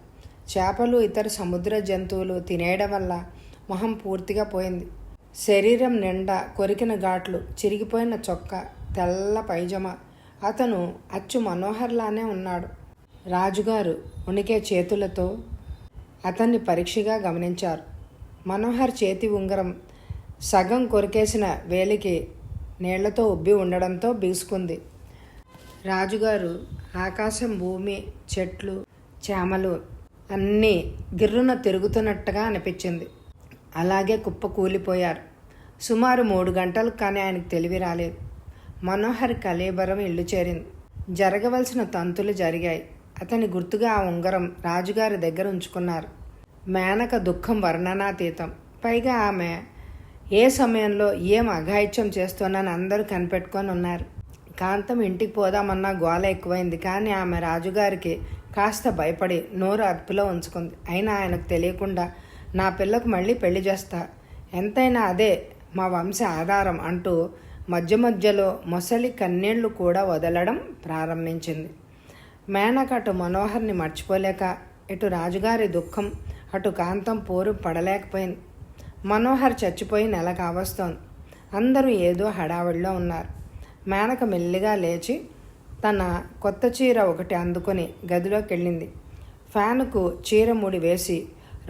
చేపలు ఇతర సముద్ర జంతువులు తినేయడం వల్ల మొహం పూర్తిగా పోయింది. శరీరం నిండా కొరికిన ఘాట్లు, చిరిగిపోయిన చొక్కా, తెల్ల పైజమా. అతను అచ్చు మనోహర్లానే ఉన్నాడు. రాజుగారు ఉనికే చేతులతో అతన్ని పరీక్షగా గమనించారు. మనోహర్ చేతి ఉంగరం సగం కొరికేసిన వేలికి నీళ్లతో ఉబ్బి ఉండడంతో బీసుకుంది. రాజుగారు ఆకాశం, భూమి, చెట్లు, చేమలు అన్నీ గిర్రున తిరుగుతున్నట్టుగా అనిపించింది. అలాగే కుప్ప కూలిపోయారు. సుమారు 3 గంటలు కానీ ఆయనకు తెలివి రాలేదు. మనోహర్ కలేబరం ఇల్లు చేరింది. జరగవలసిన తంతులు జరిగాయి. అతని గుర్తుగా ఆ ఉంగరం రాజుగారి దగ్గర ఉంచుకున్నారు. మేనక దుఃఖం వర్ణనాతీతం. పైగా ఆమె ఏ సమయంలో ఏం అఘాయిత్యం చేస్తోనని అందరూ కనిపెట్టుకొని ఉన్నారు. కాంతం ఇంటికి పోదామన్నా గోల ఎక్కువైంది. కానీ ఆమె రాజుగారికి కాస్త భయపడి నోరు అదుపులో ఉంచుకుంది. అయినా ఆయనకు తెలియకుండా నా పిల్లకు మళ్ళీ పెళ్లి చేస్తా, ఎంతైనా అదే మా వంశ ఆధారం అంటూ మధ్యలో మొసలి కన్నీళ్లు కూడా వదలడం ప్రారంభించింది. మేనక అటు మనోహర్ని మర్చిపోలేక ఇటు రాజుగారి దుఃఖం, అటు కాంతం పోరు పడలేకపోయింది. మనోహర్ చచ్చిపోయి నెల కావస్తోంది. అందరూ ఏదో హడావిడిలో ఉన్నారు. మేనక మెల్లిగా లేచి తన కొత్త చీర ఒకటి అందుకొని గదిలోకి వెళ్ళింది. ఫ్యానుకు చీర ముడి వేసి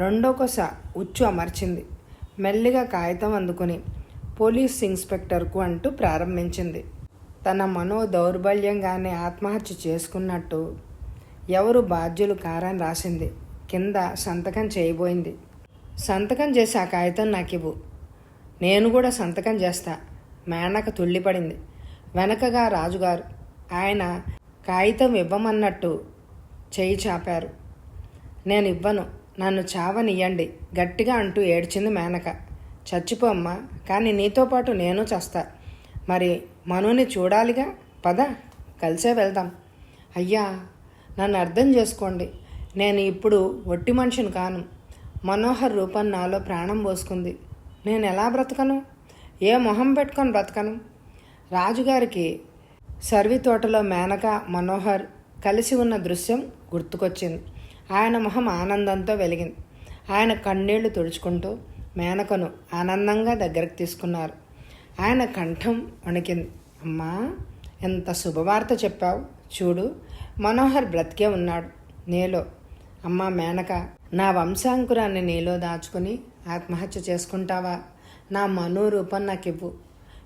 రెండో కొస ఉచ్చు అమర్చింది. మెల్లిగా కాగితం అందుకుని పోలీస్ ఇన్స్పెక్టర్కు అంటూ ప్రారంభించింది. తన మనో దౌర్బల్యంగానే ఆత్మహత్య చేసుకున్నట్టు ఎవరు బాధ్యులు కారని రాసింది. కింద సంతకం చేయబోయింది. సంతకం చేసి ఆ కాగితం నాకివ్వు, నేను కూడా సంతకం చేస్తా. మేనక తుళ్ళిపడింది. వెనకగా రాజుగారు ఆయన కాగితం ఇవ్వమన్నట్టు చేయి చాపారు. నేను ఇవ్వను, నన్ను చావనియ్యండి గట్టిగా అంటూ ఏడ్చింది మేనక. చచ్చిపోమ్మా, కానీ నీతో పాటు నేను చస్తా. మరి మనుని చూడాలిగా, పద కలిసే వెళ్దాం. అయ్యా నన్ను అర్థం చేసుకోండి, నేను ఇప్పుడు ఒట్టి మనిషిని కాను. మనోహర్ రూపం నాలో ప్రాణం పోసుకుంది. నేను ఎలా బ్రతకను? ఏ మొహం పెట్టుకొని బ్రతకను? రాజుగారికి సర్వి తోటలో మేనక, మనోహర్ కలిసి ఉన్న దృశ్యం గుర్తుకొచ్చింది. ఆయన మొహం ఆనందంతో వెలిగింది. ఆయన కన్నీళ్లు తుడుచుకుంటూ మేనకను ఆనందంగా దగ్గరకు తీసుకున్నారు. ఆయన కంఠం వణికింది. అమ్మా, ఎంత శుభవార్త చెప్పావు. చూడు, మనోహర్ బ్రతికే ఉన్నాడు నీలో. అమ్మా మేనక, నా వంశాంకురాన్ని నీలో దాచుకుని ఆత్మహత్య చేసుకుంటావా? నా మనో రూపం నాకివ్వు.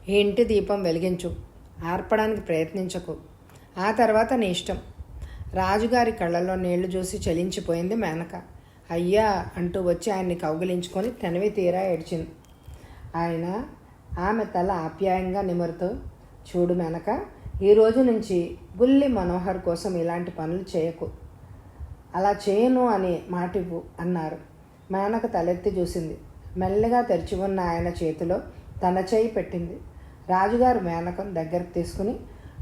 ఈ ఇంటి దీపం వెలిగించు, ఆర్పడానికి ప్రయత్నించకు. ఆ తర్వాత నీ ఇష్టం. రాజుగారి కళ్ళల్లో నీళ్లు చూసి చలించిపోయింది మేనక. అయ్యా అంటూ వచ్చి ఆయన్ని కౌగిలించుకొని తనివి తీరా ఏడ్చింది. ఆయన ఆమె తల ఆప్యాయంగా నిమురుతూ, చూడు మేనక, ఈ రోజు నుంచి బుల్లి మనోహర్ కోసం ఇలాంటి పనులు చేయకు. అలా చేయను అని మాటివ్వు అన్నారు. మేనక తలెత్తి చూసింది. మెల్లగా తెరిచి ఉన్న ఆయన చేతిలో తన చేయి పెట్టింది. రాజుగారు మేనకం దగ్గరకు తీసుకుని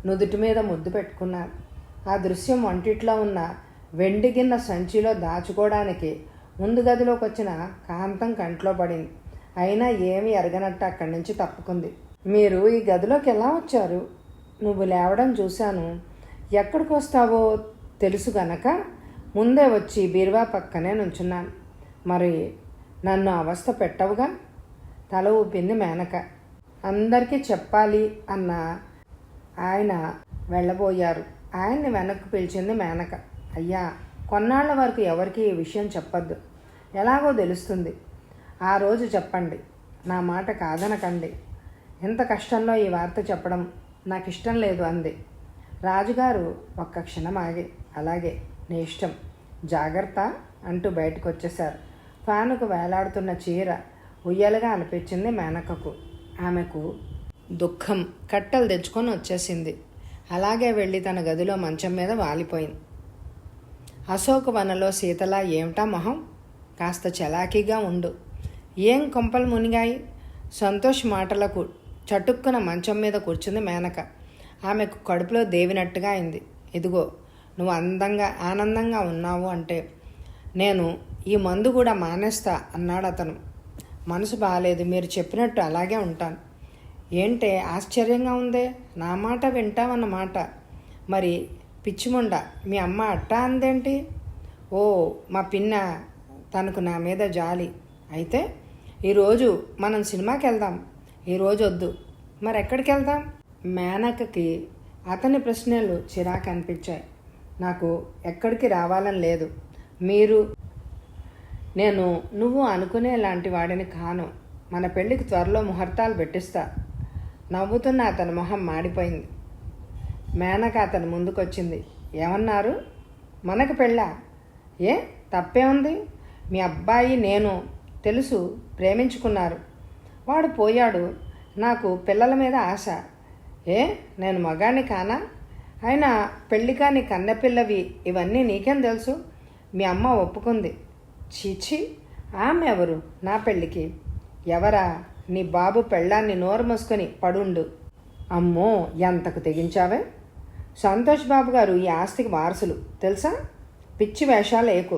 నుదుటి మీద ముద్దు పెట్టుకున్నారు. ఆ దృశ్యం వంటిట్లో ఉన్న వెండి గిన్నె సంచిలో దాచుకోవడానికి ముందు గదిలోకి వచ్చిన కాంతం కంట్లో పడింది. అయినా ఏమీ ఎరగనట్టు అక్కడి నుంచి తప్పుకుంది. మీరు ఈ గదిలోకి ఎలా వచ్చారు? నువ్వు లేవడం చూశాను. ఎక్కడికి వస్తావో తెలుసు గనక ముందే వచ్చి బీరువా పక్కనే నుంచున్నాను. మరి నన్ను అవస్థ పెట్టవుగా? తల ఊపింది మేనక. అందరికీ చెప్పాలి అన్న ఆయన వెళ్ళబోయారు. ఆయన్ని వెనక్కు పిలిచింది మేనక. అయ్యా, కొన్నాళ్ల వరకు ఎవరికి ఈ విషయం చెప్పొద్దు. ఎలాగో తెలుస్తుంది. ఆ రోజు చెప్పండి. నా మాట కాదనకండి. ఎంత కష్టంలో ఈ వార్త చెప్పడం నాకు ఇష్టం లేదు అంది. రాజుగారు ఒక్క క్షణం ఆగి, అలాగే, నీ ఇష్టం, జాగ్రత్త అంటూ బయటకు వచ్చేశారు. ఫ్యానుకు వేలాడుతున్న చీర ఉయ్యలుగా అనిపించింది మేనకకు. ఆమెకు దుఃఖం కట్టలు తెచ్చుకొని వచ్చేసింది. అలాగే వెళ్ళి తన గదిలో మంచం మీద వాలిపోయింది. అశోకవనంలో సీతలా, ఏమిటా మొహం, కాస్త చలాకీగా ఉండు, ఏం కొంపలు మునిగాయి? సంతోష్ మాటలకు చటుక్కున మంచం మీద కూర్చుంది మేనక. ఆమెకు కడుపులో దేవినట్టుగా అయింది. ఇదిగో, నువ్వు ఆనందంగా ఉన్నావు అంటే నేను ఈ మందు కూడా మానేస్తా అన్నాడు అతను. మనసు బాగాలేదు, మీరు చెప్పినట్టు అలాగే ఉంటాను. ఏంటే ఆశ్చర్యంగా ఉందే, నా మాట వింటావన్నమాట. మరి పిచ్చిముండ, మీ అమ్మ అట్టా అందేంటి? ఓ, మా పిన్న, తనకు నా మీద జాలి. అయితే ఈరోజు మనం సినిమాకి వెళ్దాం. ఈరోజు వద్దు, మరి ఎక్కడికి వెళ్దాం? మేనకకి అతని ప్రశ్నలు చిరాకు అనిపించాయి. నాకు ఎక్కడికి రావాలని లేదు. నువ్వు అనుకునే లాంటి వాడిని కాను. మన పెళ్ళికి త్వరలో ముహూర్తాలు పెట్టిస్తా. నవ్వుతున్న అతని మొహం మాడిపోయింది. మేనక అతని ముందుకొచ్చింది. ఏమన్నారు? మనకు పెళ్ళా? ఏ తప్పే ఉంది? మీ అబ్బాయి నేను తెలుసు, ప్రేమించుకున్నారు. వాడు పోయాడు. నాకు పిల్లల మీద ఆశ. ఏ నేను మగాణ్ణి కానా? అయినా పెళ్ళి కాని కన్నెపిల్లవి ఇవన్నీ నీకేం తెలుసు? మీ అమ్మ ఒప్పుకుంది. చీచి, ఆమె ఎవరు నా పెళ్ళికి? ఎవరా? నీ బాబు పెళ్ళాన్ని నోరు మూసుకొని పడుండు. అమ్మో, ఎంతకు తెగించావే? సంతోష్ బాబు గారు ఈ ఆస్తికి వారసులు తెలుసా? పిచ్చి వేషాలు ఏకు.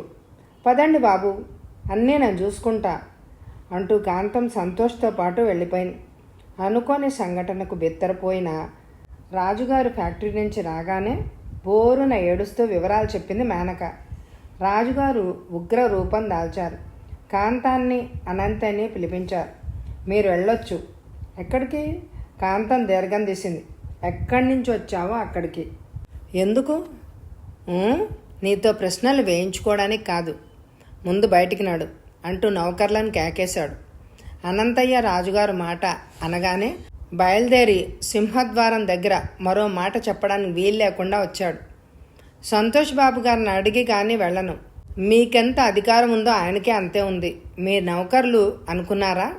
పదండి బాబు, అన్నీ నేను చూసుకుంటా అంటూ కాంతం సంతోష్తో పాటు వెళ్ళిపోయింది. అనుకోని సంఘటనకు బెత్తరపోయిన రాజుగారు ఫ్యాక్టరీ నుంచి రాగానే బోరున ఏడుస్తూ వివరాలు చెప్పింది మేనక. రాజుగారు ఉగ్ర రూపం దాల్చారు. కాంతాన్ని అనంతని పిలిపించారు. మీరు వెళ్ళొచ్చు. ఎక్కడికి? కాంతం దీర్ఘం తీసింది. ఎక్కడి నుంచి వచ్చావో అక్కడికి. ఎందుకు? నీతో ప్రశ్నలు వేయించుకోవడానికి కాదు, ముందు బయటికి నాడు అంటూ నౌకర్లను కేకేశాడు. అనంతయ్య రాజుగారు మాట అనగానే బయలుదేరి సింహద్వారం దగ్గర మరో మాట చెప్పడానికి వీలు లేకుండా వచ్చాడు. సంతోష్ బాబు గారిని అడిగి కానీ వెళ్ళను. మీకెంత అధికారం ఉందో ఆయనకే అంతే ఉంది. మీ నౌకర్లు అనుకున్నారా?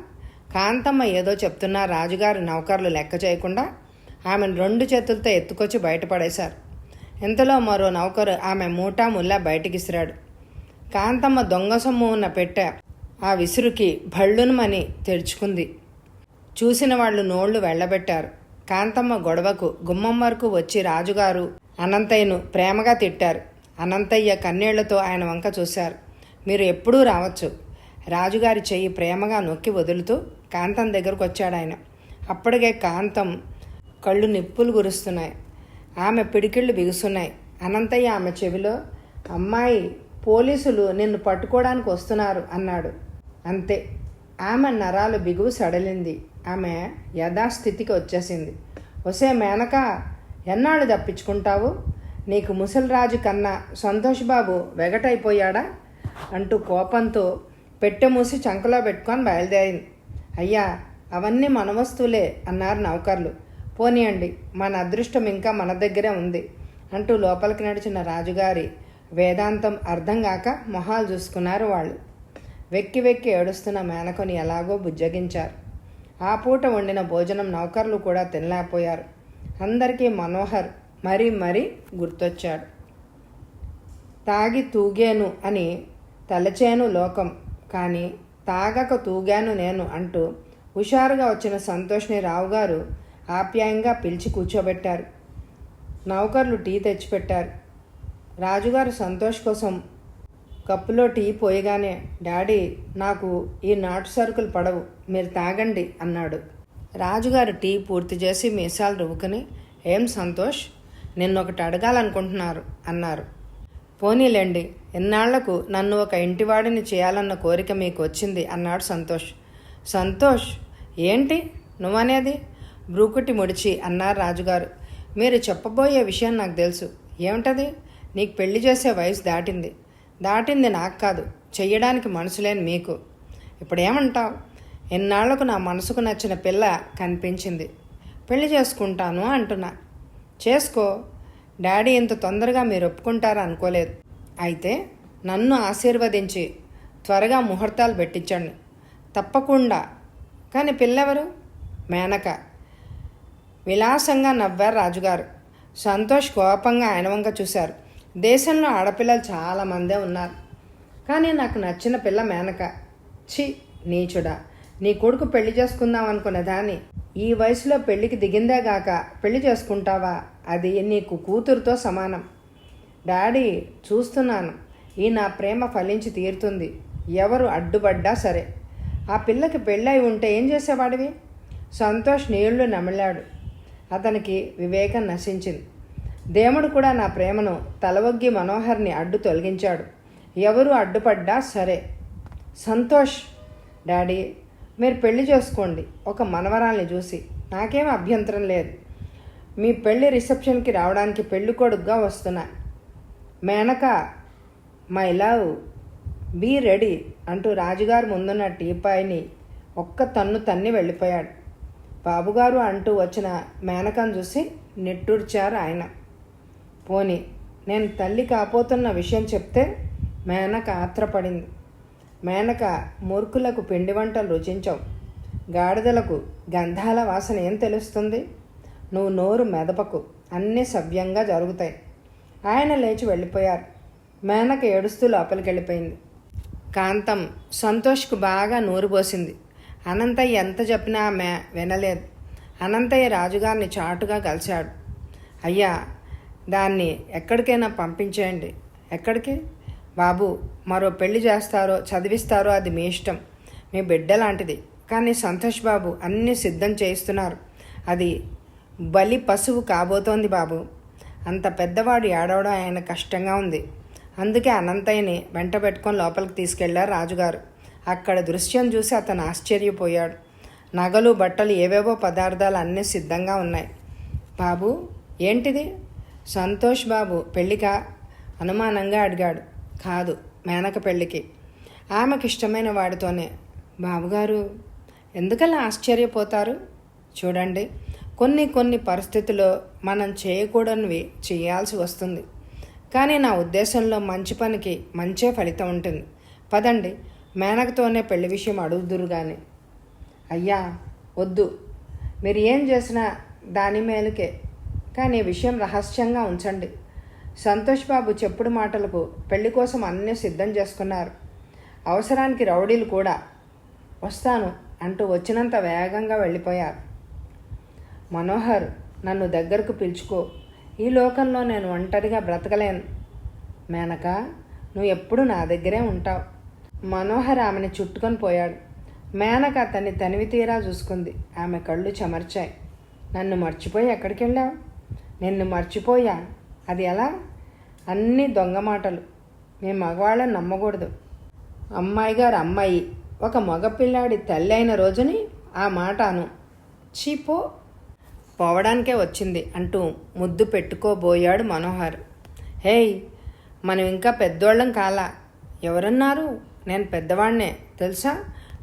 కాంతమ్మ ఏదో చెప్తున్నా రాజుగారు నౌకర్లు లెక్క చేయకుండా ఆమెను 2 చేతులతో ఎత్తుకొచ్చి బయటపడేశారు. ఇంతలో మరో నౌకరు ఆమె మూటా ముల్లా బయటికి విసిరాడు. కాంతమ్మ దొంగ సొమ్ము ఉన్న పెట్టె ఆ విసురుకి భళ్ళునమని తెరుచుకుంది. చూసిన వాళ్ళు నోళ్లు వెళ్ళబెట్టారు. కాంతమ్మ గొడవకు గుమ్మం వరకు వచ్చి రాజుగారు అనంతయ్యను ప్రేమగా తిట్టారు. అనంతయ్య కన్నీళ్లతో ఆయన వంక చూశారు. మీరు ఎప్పుడూ రావచ్చు. రాజుగారి చెయ్యి ప్రేమగా నొక్కి వదులుతూ కాంతం దగ్గరకు వచ్చాడు ఆయన. అప్పటికే కాంతం కళ్ళు నిప్పులు గురుస్తున్నాయి. ఆమె పిడికిళ్ళు బిగుస్తున్నాయి. అనంతయ్య ఆమె చెవిలో, అమ్మాయి, పోలీసులు నిన్ను పట్టుకోవడానికి వస్తున్నారు అన్నాడు. అంతే, ఆమె నరాలు బిగువు సడలింది. ఆమె యథాస్థితికి వచ్చేసింది. ఒసే మేనక, ఎన్నాళ్ళు తప్పించుకుంటావు? నీకు ముసలిరాజు కన్నా సంతోష్ బాబు వెగటైపోయాడా అంటూ కోపంతో పెట్టె మూసి చంకలో పెట్టుకొని బయలుదేరింది. అయ్యా, అవన్నీ మన వస్తువులే అన్నారు నౌకర్లు. పోనీయండి, మన అదృష్టం ఇంకా మన దగ్గరే ఉంది అంటూ లోపలికి నడిచిన రాజుగారి వేదాంతం అర్థం కాక మొహాలు చూసుకున్నారు వాళ్ళు. వెక్కి వెక్కి ఏడుస్తున్న మేనకొని ఎలాగో బుజ్జగించారు. ఆ పూట వండిన భోజనం నౌకర్లు కూడా తినలేకపోయారు. అందరికీ మనోహర్ మరీ గుర్తొచ్చాడు. తాగి తూగాను అని తలచేను లోకం, కానీ తాగక తూగాను నేను అంటూ హుషారుగా వచ్చిన సంతోష్ని రావుగారు ఆప్యాయంగా పిలిచి కూర్చోబెట్టారు. నౌకర్లు టీ తెచ్చిపెట్టారు. రాజుగారు సంతోష్ కోసం కప్పులో టీ పోయగానే, డాడీ, నాకు ఈ నాటు సరుకులు పడవు, మీరు తాగండి అన్నాడు. రాజుగారు టీ పూర్తి చేసి మీసాలు రువ్వుకుని, ఏం సంతోష్, నిన్నొకటి అడగాలనుకుంటున్నారు అన్నారు. పోనీలేండి, ఎన్నాళ్లకు నన్ను ఒక ఇంటివాడిని చేయాలన్న కోరిక మీకు వచ్చింది అన్నాడు సంతోష్. సంతోష్, ఏంటి నువ్వనేది? బ్రూకుటి ముడిచి అన్నారు రాజుగారు. మీరు చెప్పబోయే విషయం నాకు తెలుసు. ఏమిటది? నీకు పెళ్లి చేసే వయసు దాటింది నాకు కాదు, చెయ్యడానికి మనసు లేని మీకు. ఇప్పుడేమంటావు? ఎన్నాళ్లకు నా మనసుకు నచ్చిన పిల్ల కనిపించింది, పెళ్లి చేసుకుంటాను అంటున్నా. చేసుకో. డాడీ ఇంత తొందరగా మీరు ఒప్పుకుంటారా అనుకోలేదు. అయితే నన్ను ఆశీర్వదించి త్వరగా ముహూర్తాలు పెట్టించండి. తప్పకుండా. కానీ పిల్లెవరు? మేనక. విలాసంగా నవ్వారు రాజుగారు. సంతోష్ కోపంగా ఆయన వంక చూశారు. దేశంలో ఆడపిల్లలు చాలామందే ఉన్నారు, కానీ నాకు నచ్చిన పిల్ల మేనక. ఛీ నీచుడా, నీ కొడుకు పెళ్లి చేసుకుందాం అనుకునే దాన్ని ఈ వయసులో పెళ్లికి దిగిందేగాక పెళ్లి చేసుకుంటావా? అది నీకు కూతురుతో సమానం. డాడీ చూస్తున్నాను, ఈ నా ప్రేమ ఫలించి తీరుతుంది. ఎవరు అడ్డుపడ్డా సరే. ఆ పిల్లకి పెళ్ళై ఉంటే ఏం చేసేవాడివి? సంతోష్ నీళ్లు నమిలాడు. అతనికి వివేకం నశించింది. దేవుడు కూడా నా ప్రేమను తలవొగ్గి మనోహర్ని అడ్డు తొలగించాడు. ఎవరు అడ్డుపడ్డా సరే. సంతోష్, డాడీ మీరు పెళ్లి చేసుకోండి, ఒక మనవరాల్ని చూసి. నాకేం అభ్యంతరం లేదు. మీ పెళ్లి రిసెప్షన్కి రావడానికి పెళ్లి కొడుకుగా వస్తున్నా. Menaka, my love, be ready అంటూ రాజుగారు ముందున్న టీపాయిని ఒక్క తన్ను తన్ని వెళ్ళిపోయాడు. బాబుగారు అంటూ వచ్చిన మేనకను చూసి నిట్టూర్చారు ఆయన. పోనీ నేను తల్లి కాపోతున్న విషయం చెప్తే? మేనక ఆత్రపడింది. మేనక, మూర్ఖులకు పిండి వంటలు రుచించవు, గాడిదలకు గంధాల వాసన ఏం తెలుస్తుంది? నువ్వు నోరు మెదపకు, అన్నీ సవ్యంగా జరుగుతాయి. ఆయన లేచి వెళ్ళిపోయారు. మేనక ఏడుస్తూ లోపలికి వెళ్ళిపోయింది. కాంతం సంతోష్కు బాగా నూరు పోసింది. అనంతయ్య ఎంత చెప్పినా ఆమె వినలేదు. అనంతయ్య రాజుగారిని చాటుగా కలిశాడు. అయ్యా, దాన్ని ఎక్కడికైనా పంపించేయండి. ఎక్కడికి? బాబు, మరో పెళ్లి చేస్తారో చదివిస్తారో అది మీ ఇష్టం. మీ బిడ్డ లాంటిది. కానీ సంతోష్ బాబు అన్నీ సిద్ధం చేయిస్తున్నారు. అది బలి పశువు కాబోతోంది బాబు. అంత పెద్దవాడు ఏడవడం ఆయన కష్టంగా ఉంది. అందుకే అనంతయ్యని వెంట పెట్టుకొని లోపలికి తీసుకెళ్లారు రాజుగారు. అక్కడ దృశ్యం చూసి అతను ఆశ్చర్యపోయాడు. నగలు, బట్టలు, ఏవేవో పదార్థాలు అన్నీ సిద్ధంగా ఉన్నాయి. బాబు, ఏంటిది? సంతోష్ బాబు పెళ్ళికా? అనుమానంగా అడిగాడు. కాదు, మేనక పెళ్ళికి. ఆమెకిష్టమైన వాడితోనే. బాబుగారు ఎందుకలా ఆశ్చర్యపోతారు? చూడండి, కొన్ని పరిస్థితుల్లో మనం చేయకూడనివి చేయాల్సి వస్తుంది. కానీ నా ఉద్దేశంలో మంచి పనికి మంచే ఫలితం ఉంటుంది. పదండి, మేనకతోనే పెళ్లి విషయం అడుగుదురు కానీ. అయ్యా వద్దు, మీరు ఏం చేసినా దాని మేలుకే. కానీ విషయం రహస్యంగా ఉంచండి. సంతోష్ బాబు చెప్పుడు మాటలకు పెళ్లి కోసం అన్నీ సిద్ధం చేసుకున్నారు. అవసరానికి రౌడీలు కూడా. వస్తాను అంటూ వచ్చినంత వేగంగా వెళ్ళిపోయారు. మనోహర్, నన్ను దగ్గరకు పిలుచుకో. ఈ లోకంలో నేను ఒంటరిగా బ్రతకలేను. మేనక, నువ్వు ఎప్పుడు నా దగ్గరే ఉంటావు. మనోహర్ ఆమెను చుట్టుకొని పోయాడు. మేనక అతన్ని తనివి తీరా చూసుకుంది. ఆమె కళ్ళు చెమర్చాయి. నన్ను మర్చిపోయి ఎక్కడికి వెళ్ళావు? నిన్ను మర్చిపోయా? అది ఎలా? అన్నీ దొంగ మాటలు. మేము మగవాళ్ళని నమ్మకూడదు. అమ్మాయి గారు అమ్మాయి, ఒక మగపిల్లాడి తల్లి అయిన రోజుని ఆ మాట అను. చీపో, పోవడానికే వచ్చింది అంటూ ముద్దు పెట్టుకోబోయాడు మనోహర్. హేయ్, మనం ఇంకా పెద్దోళ్ళం కాలా. ఎవరన్నారు? నేను పెద్దవాడినే తెలుసా.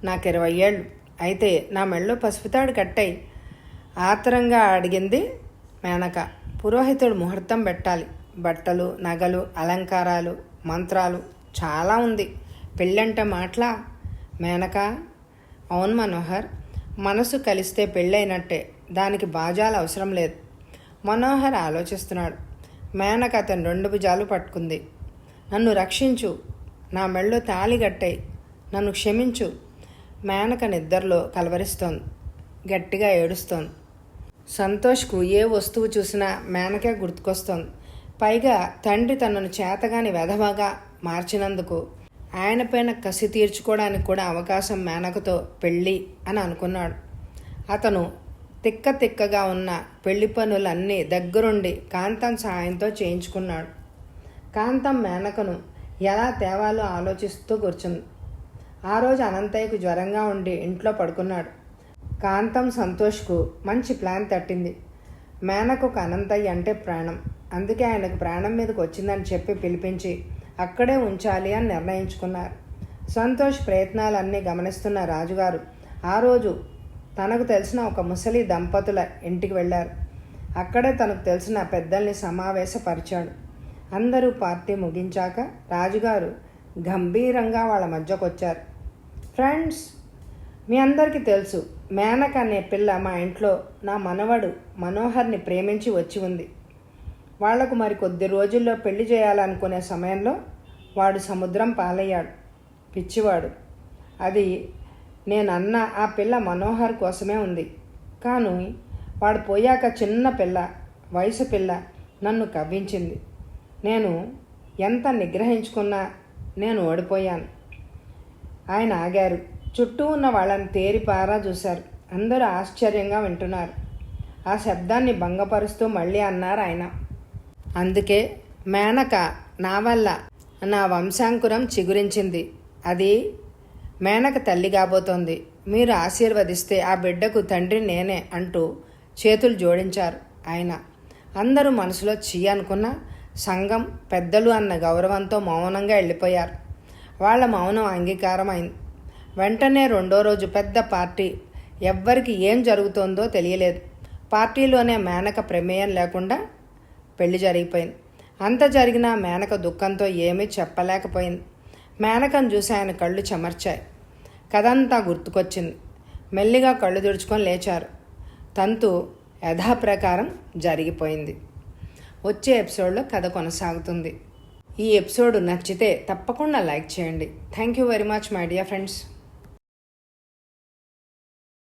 నాకు 20 ఏళ్ళు. అయితే నా మెళ్ళో పసుపుతాడు కట్టాయి. ఆత్రంగా అడిగింది మేనక. పురోహితుడు ముహూర్తం పెట్టాలి. బట్టలు, నగలు, అలంకారాలు, మంత్రాలు చాలా ఉంది. పెళ్ళంటే మాటలా? మేనక, అవును మనోహర్, మనసు కలిస్తే పెళ్ళైనట్టే. దానికి బాజాలు అవసరం లేదు. మనోహర్ ఆలోచిస్తున్నాడు. మేనక అతను 2 భుజాలు పట్టుకుంది. నన్ను రక్షించు, నా మెళ్ళో తాళి కట్టాయి, నన్ను క్షమించు. మేనక నిద్రలో కలవరిస్తోంది, గట్టిగా ఏడుస్తోంది. సంతోష్కు ఏ వస్తువు చూసినా మేనకే గుర్తుకొస్తోంది. పైగా తండ్రి తనను చేతగాని వెధవగా మార్చినందుకు ఆయనపైన కసి తీర్చుకోవడానికి కూడా అవకాశం మేనకతో పెళ్ళి అని అనుకున్నాడు. అతను తిక్కగా ఉన్న పెళ్లి పనులన్నీ దగ్గరుండి కాంతం సాయంతో చేయించుకున్నాడు. కాంతం మేనకను ఎలా తేవాలో ఆలోచిస్తూ కూర్చుంది. ఆ రోజు అనంతయ్యకు జ్వరంగా ఉండి ఇంట్లో పడుకున్నాడు. కాంతం సంతోష్కు మంచి ప్లాన్ తట్టింది. మేనకకు అనంతయ్య అంటే ప్రాణం. అందుకే ఆయనకు ప్రాణం మీదకి వచ్చిందని చెప్పి పిలిపించి అక్కడే ఉంచాలి అని నిర్ణయించుకున్నారు. సంతోష్ ప్రయత్నాలన్నీ గమనిస్తున్న రాజుగారు ఆ రోజు తనకు తెలిసిన ఒక ముసలి దంపతుల ఇంటికి వెళ్ళారు. అక్కడే తనకు తెలిసిన పెద్దల్ని సమావేశపరిచాడు. అందరూ పార్టీ ముగించాక రాజుగారు గంభీరంగా వాళ్ళ మధ్యకొచ్చారు. ఫ్రెండ్స్, మీ అందరికీ తెలుసు, మేనక అనే పిల్ల మా ఇంట్లో నా మనవడు మనోహర్ని ప్రేమించి వచ్చి ఉంది. వాళ్లకు మరి కొద్ది రోజుల్లో పెళ్లి చేయాలనుకునే సమయంలో వాడు సముద్రం పాలయ్యాడు. పిచ్చివాడు. అది నేనన్న ఆ పిల్ల మనోహర్ కోసమే ఉంది. కానీ వాడు పోయాక చిన్న పిల్ల, వయసు పిల్ల నన్ను కవ్వించింది. నేను ఎంత నిగ్రహించుకున్నా నేను ఓడిపోయాను. ఆయన ఆగారు. చుట్టూ ఉన్న వాళ్ళని తేరిపారా చూశారు. అందరూ ఆశ్చర్యంగా వింటున్నారు. ఆ శబ్దాన్ని భంగపరుస్తూ మళ్ళీ అన్నారు ఆయన. అందుకే మేనక నా వల్ల నా వంశాంకురం చిగురించింది. అది మేనక తల్లి కాబోతోంది. మీరు ఆశీర్వదిస్తే ఆ బిడ్డకు తండ్రి నేనే అంటూ చేతులు జోడించారు ఆయన. అందరూ మనసులో చీ అనుకున్న సంఘం పెద్దలు అన్న గౌరవంతో మౌనంగా వెళ్ళిపోయారు. వాళ్ళ మౌనం అంగీకారం అయింది. వెంటనే రెండో రోజు పెద్ద పార్టీ. ఎవ్వరికి ఏం జరుగుతోందో తెలియలేదు. పార్టీలోనే మేనక ప్రమేయం లేకుండా పెళ్లి జరిగిపోయింది. అంత జరిగినా మేనక దుఃఖంతో ఏమీ చెప్పలేకపోయింది. మేనకను చూసి ఆయన కళ్ళు చెమర్చాయి. కథంతా గుర్తుకొచ్చింది. మెల్లిగా కళ్ళు తుడుచుకొని లేచారు. తంతు యథాప్రకారం జరిగిపోయింది. వచ్చే ఎపిసోడ్లో కథ కొనసాగుతుంది. ఈ ఎపిసోడ్ నచ్చితే తప్పకుండా లైక్ చేయండి. Thank you very much my dear friends.